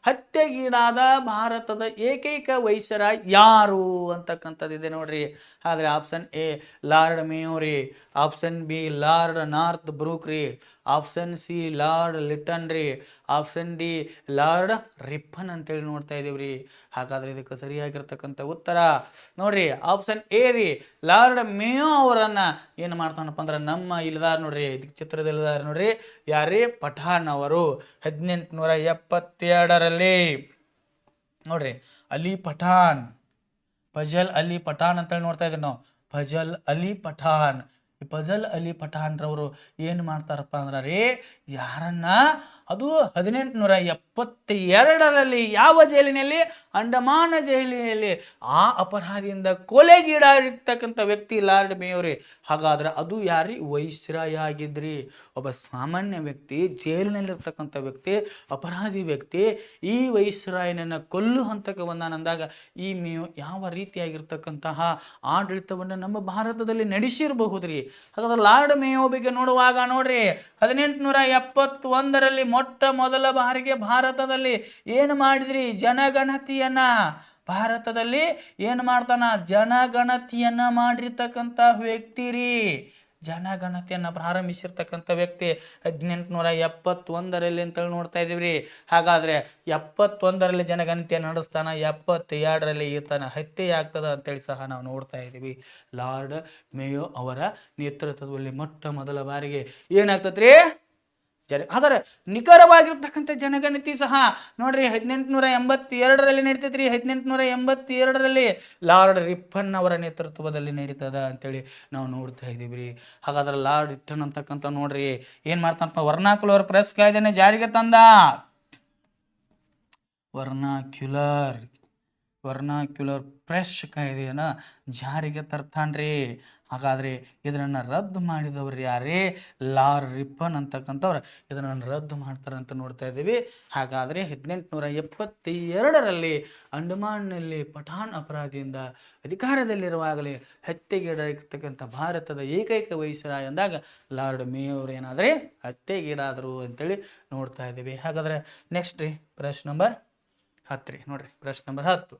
ಹತ್ಯೆಗೀಡಾದ ಭಾರತದ ಏಕೈಕ ವೈಸರಾಯ್ ಯಾರು ಅಂತಕ್ಕಂಥದ್ದಿದೆ ನೋಡ್ರಿ. ಆದರೆ ಆಪ್ಷನ್ ಎ ಲಾರ್ಡ್ ಮೇಯೋರಿ, option B Lord Northbrook ರೀ, ಆಪ್ಷನ್ ಸಿ ಲಾರ್ಡ್ ಲಿಟನ್ ರೀ, ಆಪ್ಷನ್ ಡಿ ಲಾರ್ಡ್ ರಿಪ್ಪನ್ ಅಂತೇಳಿ ನೋಡ್ತಾ ಇದೀವ್ರಿ. ಹಾಗಾದ್ರೆ ಇದಕ್ಕೆ ಸರಿಯಾಗಿರ್ತಕ್ಕಂಥ ಉತ್ತರ ನೋಡ್ರಿ ಆಪ್ಷನ್ ಎ ರೀ, ಲಾರ್ಡ್ ಮೇಯೋ ಅವರನ್ನ ಏನು ಮಾಡ್ತಾನಪ್ಪ ಅಂದ್ರೆ ನಮ್ಮ ಇಲ್ದಾರ ನೋಡ್ರಿ, ಇದಕ್ಕೆ ಚಿತ್ರದಲ್ಲಿದ್ದಾರೆ ನೋಡ್ರಿ, ಯಾರೇ ಪಠಾಣ್ ಅವರು 1872ರಲ್ಲಿ ನೋಡ್ರಿ ಅಲಿ ಪಠಾಣ್, ಫಜಲ್ ಅಲಿ ಪಠಾಣ್ ಅಂತೇಳಿ ನೋಡ್ತಾ ಇದ್ದೀವಿ ನಾವು. ಫಜಲ್ ಅಲಿ ಪಠಾಣ್, ಈ ಫಜಲ್ ಅಲಿ ಪಠಾಣ್ ರವರು ಏನು ಮಾಡ್ತಾರಪ್ಪ ಅಂದ್ರೆ ರೀ, ಯಾರನ್ನ ಅದು 1872ರಲ್ಲಿ ಯಾವ ಜೈಲಿನಲ್ಲಿ, ಅಂಡಮಾನ ಜೈಲಿನಲ್ಲಿ ಆ ಅಪರಾಧಿಯಿಂದ ಕೊಲೆಗೀಡಾಗಿರ್ತಕ್ಕಂಥ ವ್ಯಕ್ತಿ ಲಾರ್ಡ್ ಮೇಯೋರಿ. ಹಾಗಾದ್ರೆ ಅದು ಯಾರಿ ವೈಸ್ರಾಯ್ ಆಗಿದ್ರಿ. ಒಬ್ಬ ಸಾಮಾನ್ಯ ವ್ಯಕ್ತಿ, ಜೈಲಿನಲ್ಲಿರ್ತಕ್ಕಂಥ ವ್ಯಕ್ತಿ, ಅಪರಾಧಿ ವ್ಯಕ್ತಿ ಈ ವೈಸ್ರಾಯನನ್ನು ಕೊಲ್ಲು ಹಂತಕ್ಕೆ ಬಂದಾನಂದಾಗ ಈ ಮೇಯೋ ಯಾವ ರೀತಿಯಾಗಿರ್ತಕ್ಕಂತಹ ಆಡಳಿತವನ್ನು ನಮ್ಮ ಭಾರತದಲ್ಲಿ ನಡೆಸಿರಬಹುದ್ರಿ. ಹಾಗಾದ್ರೆ ಲಾರ್ಡ್ ಮೇಯೋ ಬಗ್ಗೆ ನೋಡುವಾಗ ನೋಡ್ರಿ 1871ರಲ್ಲಿ ಮೊಟ್ಟ ಮೊದಲ ಬಾರಿಗೆ ಭಾರತದಲ್ಲಿ ಏನು ಮಾಡಿದ್ರಿ, ಜನಗಣತಿಯನ್ನ ಭಾರತದಲ್ಲಿ ಏನು ಮಾಡ್ತಾನ, ಜನಗಣತಿಯನ್ನ ಮಾಡಿರ್ತಕ್ಕಂಥ ವ್ಯಕ್ತಿ ರೀ. ಜನಗಣತಿಯನ್ನ ಪ್ರಾರಂಭಿಸಿರ್ತಕ್ಕಂಥ ವ್ಯಕ್ತಿ 1871ರಲ್ಲಿ ಅಂತೇಳಿ ನೋಡ್ತಾ ಇದೀವ್ರಿ. ಹಾಗಾದ್ರೆ 71ರಲ್ಲಿ ಜನಗಣತಿಯನ್ನು ನಡೆಸ್ತಾನ, 72ರಲ್ಲಿ ಈತನ ಹತ್ಯೆ ಆಗ್ತದ ಅಂತೇಳಿ ಸಹ ನಾವು ನೋಡ್ತಾ ಇದ್ದೀವಿ. ಲಾರ್ಡ್ ಮೇಯೋ ಅವರ ನೇತೃತ್ವದಲ್ಲಿ ಮೊಟ್ಟ ಮೊದಲ ಬಾರಿಗೆ ಏನಾಗ್ತದ್ರಿ ಹಾಗಾದ್ರೆ ನಿಖರವಾಗಿರ್ತಕ್ಕಂಥ ಜನಗಣತಿ ಸಹ ನೋಡ್ರಿ 1882ರಲ್ಲಿ ನಡೀತೈತ್ರಿ. 1882ರಲ್ಲಿ ಲಾರ್ಡ್ ರಿಪ್ಪನ್ ಅವರ ನೇತೃತ್ವದಲ್ಲಿ ನಡೀತದ ಅಂತೇಳಿ ನಾವು ನೋಡ್ತಾ ಇದ್ದೀವಿ. ಹಾಗಾದ್ರೆ ಲಾರ್ಡ್ ರಿಪ್ಪನ್ ಅಂತಕ್ಕಂಥ ನೋಡ್ರಿ ಏನ್ ಮಾಡ್ತಾನಪ್ಪ, ವರ್ನಾಕ್ಯುಲರ್ ಪ್ರೆಸ್ ಕಾಯ್ದೆನ ಜಾರಿಗೆ ತಂದ. ವರ್ನಾಕ್ಯುಲರ್ ಪ್ರೆಸ್ ಕಾಯ್ದೆಯನ್ನ ಜಾರಿಗೆ ತರ್ತಾನ್ರಿ. ಹಾಗಾದ್ರೆ ಇದನ್ನ ರದ್ದು ಮಾಡಿದವರು ಯಾರೇ, ಲಾರ್ಡ್ ರಿಪ್ಪನ್ ಅಂತಕ್ಕಂಥವ್ರು ಇದನ್ನು ರದ್ದು ಮಾಡ್ತಾರೆ ಅಂತ ನೋಡ್ತಾ ಇದ್ದೀವಿ. ಹಾಗಾದ್ರೆ 1872ರಲ್ಲಿ ಅಂಡಮಾನ್ನಲ್ಲಿ ಪಠಾಣ್ ಅಪರಾಧಿಯಿಂದ ಅಧಿಕಾರದಲ್ಲಿರುವಾಗಲೇ ಹತ್ಯೆಗೀಡಾಗಿರ್ತಕ್ಕಂಥ ಭಾರತದ ಏಕೈಕ ವೈಸ್ರಾಯ್ ಅಂದಾಗ ಲಾರ್ಡ್ ಮೇಯೋರ್ ಏನಾದ್ರೆ ಹತ್ಯೆಗೀಡಾದರು ಅಂತೇಳಿ ನೋಡ್ತಾ ಇದ್ದೀವಿ. ಹಾಗಾದ್ರೆ ನೆಕ್ಸ್ಟ್ ರೀ ಪ್ರಶ್ನೆ ನಂಬರ್ 10 ರೀ. ನೋಡ್ರಿ ಪ್ರಶ್ನೆ ನಂಬರ್ 10,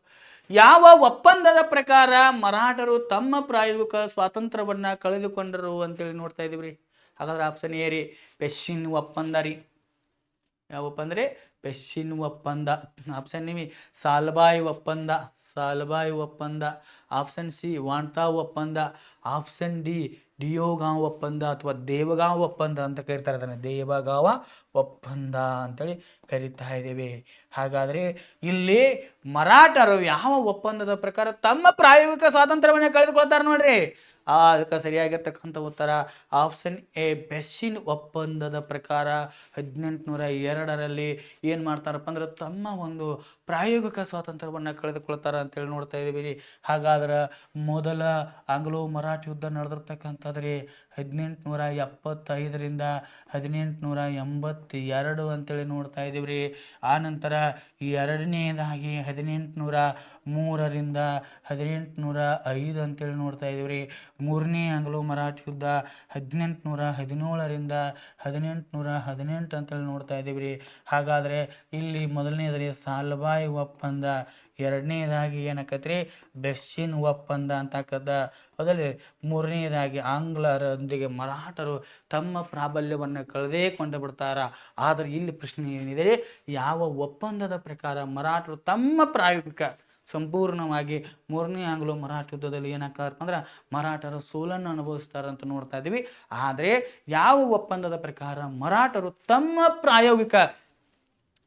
ಯಾವ ಒಪ್ಪಂದದ ಪ್ರಕಾರ ಮರಾಠರು ತಮ್ಮ ಪ್ರಾಯೋಗಿಕ ಸ್ವಾತಂತ್ರ್ಯವನ್ನ ಕಳೆದುಕೊಂಡರು ಅಂತೇಳಿ ನೋಡ್ತಾ ಇದೀವ್ರಿ. ಹಾಗಾದ್ರೆ ಆಪ್ಷನ್ ಎ ರೀ ಪೆಶಿನ್ ಒಪ್ಪಂದ ರೀ. ಯಾವ ಒಪ್ಪಂದ ರೀ, ಪೆಶಿನ್ ಒಪ್ಪಂದ. ಆಪ್ಷನ್ ಬಿ ಸಾಲ್ಬಾಯ್ ಒಪ್ಪಂದ. ಆಪ್ಷನ್ ಸಿ ವಾಂಟಾ ಒಪ್ಪಂದ. ಆಪ್ಷನ್ ಡಿ ಡಿಯೋಗಾಂವ್ ಒಪ್ಪಂದ ಅಥವಾ ದೇವಗಾಂವ್ ಒಪ್ಪಂದ ಅಂತ ಕರೀತಾರೆ, ಅದನ್ನು ದೇವಗಾಂವ ಒಪ್ಪಂದ ಅಂತೇಳಿ ಕರೀತಾ ಇದ್ದೇವೆ. ಹಾಗಾದರೆ ಇಲ್ಲಿ ಮರಾಠರು ಯಾವ ಒಪ್ಪಂದದ ಪ್ರಕಾರ ತಮ್ಮ ಪ್ರಾಯೋಗಿಕ ಸ್ವಾತಂತ್ರ್ಯವನ್ನೇ ಕಳೆದುಕೊಳ್ತಾರೆ ನೋಡ್ರಿ? ಅದಕ್ಕೆ ಸರಿಯಾಗಿರ್ತಕ್ಕಂಥ ಉತ್ತರ ಆಪ್ಷನ್ ಎ, ಬೆಸ್ಸಿನ್ ಒಪ್ಪಂದದ ಪ್ರಕಾರ 1802ರಲ್ಲಿ ಏನು ಮಾಡ್ತಾರಪ್ಪ ಅಂದ್ರೆ ತಮ್ಮ ಒಂದು ಪ್ರಾಯೋಗಿಕ ಸ್ವಾತಂತ್ರ್ಯವನ್ನು ಕಳೆದುಕೊಳ್ತಾರ ಅಂತೇಳಿ ನೋಡ್ತಾ ಇದ್ದೀವಿ. ಹಾಗಾದ್ರೆ ಮೊದಲ ಆಂಗ್ಲೋ ಮರಾಠ ಯುದ್ಧ ನಡೆದಿರ್ತಕ್ಕಂಥದ್ರಿ 1875ರಿಂದ 1882 ಅಂತೇಳಿ ನೋಡ್ತಾ ಇದ್ದೀವಿ ರೀ. ಆ ನಂತರ ಎರಡನೇದಾಗಿ 1803ರಿಂದ 1805 ಅಂತೇಳಿ ನೋಡ್ತಾ ಇದ್ದೀವಿ ರೀ. ಮೂರನೇ ಆಂಗ್ಲೋ ಮರಾಠ ಯುದ್ಧ 1817ರಿಂದ 1818 ಅಂತೇಳಿ ನೋಡ್ತಾ ಇದ್ದೀವಿ ರೀ. ಹಾಗಾದರೆ ಇಲ್ಲಿ ಮೊದಲನೇದ್ರಿ ಸಾಲ್ಬಾಯ್ ಒಪ್ಪಂದ, ಎರಡನೇದಾಗಿ ಏನಕ್ಕತ್ರಿ ಬೆಸ್ಸಿನ್ ಒಪ್ಪಂದ ಅಂತಕ್ಕಂಥ, ಅದರಲ್ಲಿ ಮೂರನೇದಾಗಿ ಆಂಗ್ಲರೊಂದಿಗೆ ಮರಾಠರು ತಮ್ಮ ಪ್ರಾಬಲ್ಯವನ್ನು ಕಳೆದೇಕೊಂಡು ಬಿಡ್ತಾರ. ಆದರೆ ಇಲ್ಲಿ ಪ್ರಶ್ನೆ ಏನಿದೆ, ಯಾವ ಒಪ್ಪಂದದ ಪ್ರಕಾರ ಮರಾಠರು ತಮ್ಮ ಪ್ರಾಯೋಗಿಕ ಸಂಪೂರ್ಣವಾಗಿ ಮೂರನೇ ಆಂಗ್ಲೋ ಮರಾಠ ಯುದ್ಧದಲ್ಲಿ ಏನಾಗ್ತಾರಪ್ಪ ಅಂದ್ರೆ ಮರಾಠರು ಸೋಲನ್ನು ಅನುಭವಿಸ್ತಾರೆ ಅಂತ ನೋಡ್ತಾ ಇದ್ದೀವಿ. ಆದರೆ ಯಾವ ಒಪ್ಪಂದದ ಪ್ರಕಾರ ಮರಾಠರು ತಮ್ಮ ಪ್ರಾಯೋಗಿಕ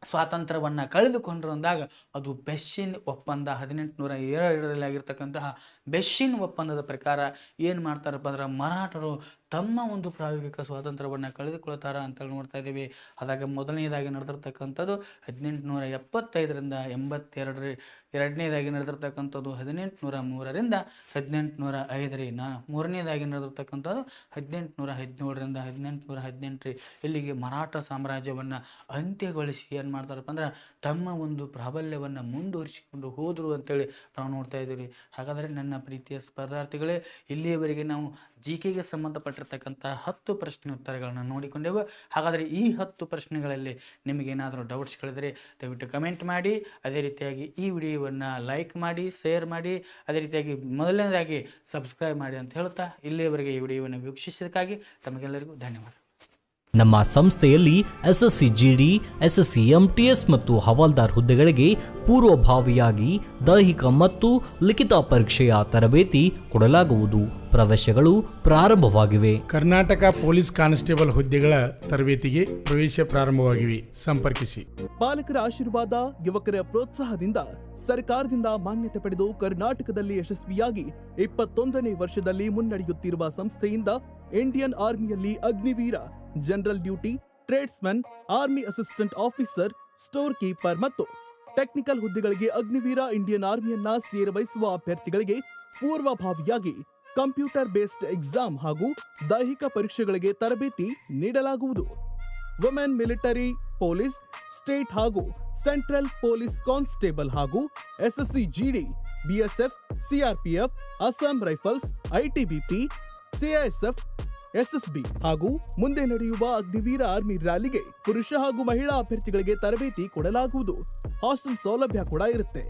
ಸ್ವಾತಂತ್ರ್ಯವನ್ನು ಕಳೆದುಕೊಂಡ್ರು ಅಂದಾಗ ಅದು ಬೆಸ್ಸಿನ್ ಒಪ್ಪಂದ. 1802ರಲ್ಲಿ ಆಗಿರ್ತಕ್ಕಂತಹ ಬೆಸ್ಸಿನ್ ಒಪ್ಪಂದದ ಪ್ರಕಾರ ಏನು ಮಾಡ್ತಾರಪ್ಪ ಅಂದ್ರೆ ಮರಾಠರು ತಮ್ಮ ಒಂದು ಪ್ರಾಯೋಗಿಕ ಸ್ವಾತಂತ್ರ್ಯವನ್ನು ಕಳೆದುಕೊಳ್ತಾರ ಅಂತೇಳಿ ನೋಡ್ತಾ ಇದ್ದೀವಿ. ಅದಾಗ ಮೊದಲನೇದಾಗಿ ನಡೆದಿರ್ತಕ್ಕಂಥದ್ದು 1875ರಿಂದ 82, ಎರಡನೇದಾಗಿ ನಡೆದಿರ್ತಕ್ಕಂಥದ್ದು 1803ರಿಂದ 1805 ಮೂರನೇದಾಗಿ ನಡೆದಿರ್ತಕ್ಕಂಥದ್ದು 1817ರಿಂದ 1818 ಇಲ್ಲಿಗೆ ಮರಾಠ ಸಾಮ್ರಾಜ್ಯವನ್ನು ಅಂತ್ಯಗೊಳಿಸಿ ಏನು ಮಾಡ್ತಾರಪ್ಪ ಅಂದ್ರೆ ತಮ್ಮ ಒಂದು ಪ್ರಾಬಲ್ಯವನ್ನು ಮುಂದುವರಿಸಿಕೊಂಡು ಹೋದರು ಅಂತೇಳಿ ನಾವು ನೋಡ್ತಾ ಇದ್ದೀವಿ. ಹಾಗಾದರೆ ನನ್ನ ಪ್ರೀತಿಯ ಸ್ಪರ್ಧಾರ್ಥಿಗಳೇ, ಇಲ್ಲಿಯವರೆಗೆ ನಾವು ಜಿಕೆಗೆ ಸಂಬಂಧಪಟ್ಟಿರ್ತಕ್ಕಂಥ 10 ಪ್ರಶ್ನೆ ಉತ್ತರಗಳನ್ನು ನೋಡಿಕೊಂಡೆವು. ಹಾಗಾದರೆ ಈ 10 ಪ್ರಶ್ನೆಗಳಲ್ಲಿ ನಿಮಗೇನಾದರೂ ಡೌಟ್ಸ್ಗಳಿದ್ರೆ ದಯವಿಟ್ಟು ಕಮೆಂಟ್ ಮಾಡಿ. ಅದೇ ರೀತಿಯಾಗಿ ಈ ವಿಡಿಯೋವನ್ನು ಲೈಕ್ ಮಾಡಿ, ಶೇರ್ ಮಾಡಿ, ಅದೇ ರೀತಿಯಾಗಿ ಮೊದಲನೇದಾಗಿ ಸಬ್ಸ್ಕ್ರೈಬ್ ಮಾಡಿ ಅಂತ ಹೇಳ್ತಾ ಇಲ್ಲಿಯವರೆಗೆ ಈ ವಿಡಿಯೋವನ್ನು ವೀಕ್ಷಿಸಿದ್ದಕ್ಕಾಗಿ ತಮಗೆಲ್ಲರಿಗೂ ಧನ್ಯವಾದ. ನಮ್ಮ ಸಂಸ್ಥೆಯಲ್ಲಿ SSC GD, SSC MTS ಮತ್ತು ಹವಾಲ್ದಾರ್ ಹುದ್ದೆಗಳಿಗೆ ಪೂರ್ವಭಾವಿಯಾಗಿ ದೈಹಿಕ ಮತ್ತು ಲಿಖಿತ ಪರೀಕ್ಷೆಯ ತರಬೇತಿ ಕೊಡಲಾಗುವುದು. ಪ್ರವೇಶಗಳು ಪ್ರಾರಂಭವಾಗಿವೆ. ಕರ್ನಾಟಕ ಪೊಲೀಸ್ ಕಾನ್ಸ್ಟೇಬಲ್ ಹುದ್ದೆಗಳ ತರಬೇತಿಗೆ ಪ್ರವೇಶ ಪ್ರಾರಂಭವಾಗಿವೆ. ಸಂಪರ್ಕಿಸಿ. ಪಾಲಕರ ಆಶೀರ್ವಾದ, ಯುವಕರ ಪ್ರೋತ್ಸಾಹದಿಂದ ಸರ್ಕಾರದಿಂದ ಮಾನ್ಯತೆ ಪಡೆದು ಕರ್ನಾಟಕದಲ್ಲಿ ಯಶಸ್ವಿಯಾಗಿ 21ನೇ ವರ್ಷದಲ್ಲಿ ಮುನ್ನಡೆಯುತ್ತಿರುವ ಸಂಸ್ಥೆಯಿಂದ ಇಂಡಿಯನ್ ಆರ್ಮಿಯಲ್ಲಿ Agniveer, general duty, tradesman, army assistant officer, store keeper ಮತ್ತು ಟೆಕ್ನಿಕಲ್ ಹುದ್ದೆಗಳಿಗೆ ಅಗ್ನಿವೀರ ಇಂಡಿಯನ್ ಆರ್ಮಿಯನ್ನ ಸೇರಬಯಸುವ ಅಭ್ಯರ್ಥಿಗಳಿಗೆ ಪೂರ್ವಭಾವಿಯಾಗಿ ಕಂಪ್ಯೂಟರ್ ಬೇಸ್ಡ್ ಎಕ್ಸಾಮ್ ಹಾಗೂ ದೈಹಿಕ ಪರೀಕ್ಷೆಗಳಿಗೆ ತರಬೇತಿ ನೀಡಲಾಗುವುದು. ವುಮೆನ್ ಮಿಲಿಟರಿ, ಪೊಲೀಸ್, ಸ್ಟೇಟ್ ಹಾಗೂ ಸೆಂಟ್ರಲ್ ಪೊಲೀಸ್ ಕಾನ್ಸ್ಟೇಬಲ್ ಹಾಗೂ SSC GD, BSF, CRPF, Assam rifles, ITBP, CISF, SSB ಹಾಗೂ ಮುಂದೆ ನಡೆಯುವ ಅಗ್ನಿವೀರ ಆರ್ಮಿ ರ್ಯಾಲಿಗೆ ಪುರುಷ ಹಾಗೂ ಮಹಿಳಾ ಅಭ್ಯರ್ಥಿಗಳಿಗೆ ತರಬೇತಿ ಕೊಡಲಾಗುವುದು. ಹಾಸ್ಟೆಲ್ ಸೌಲಭ್ಯ ಕೂಡ ಇರುತ್ತೆ.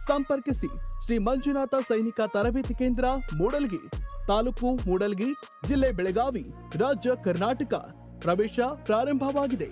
ಸಂಪರ್ಕಿಸಿ ಶ್ರೀ ಮಂಜುನಾಥ ಸೈನಿಕ ತರಬೇತಿ ಕೇಂದ್ರ, ಮೂಡಲ್ಗಿ, ತಾಲೂಕು ಮೂಡಲ್ಗಿ, ಜಿಲ್ಲೆ ಬೆಳಗಾವಿ, ರಾಜ್ಯ ಕರ್ನಾಟಕ. ಪ್ರವೇಶ ಪ್ರಾರಂಭವಾಗಿದೆ.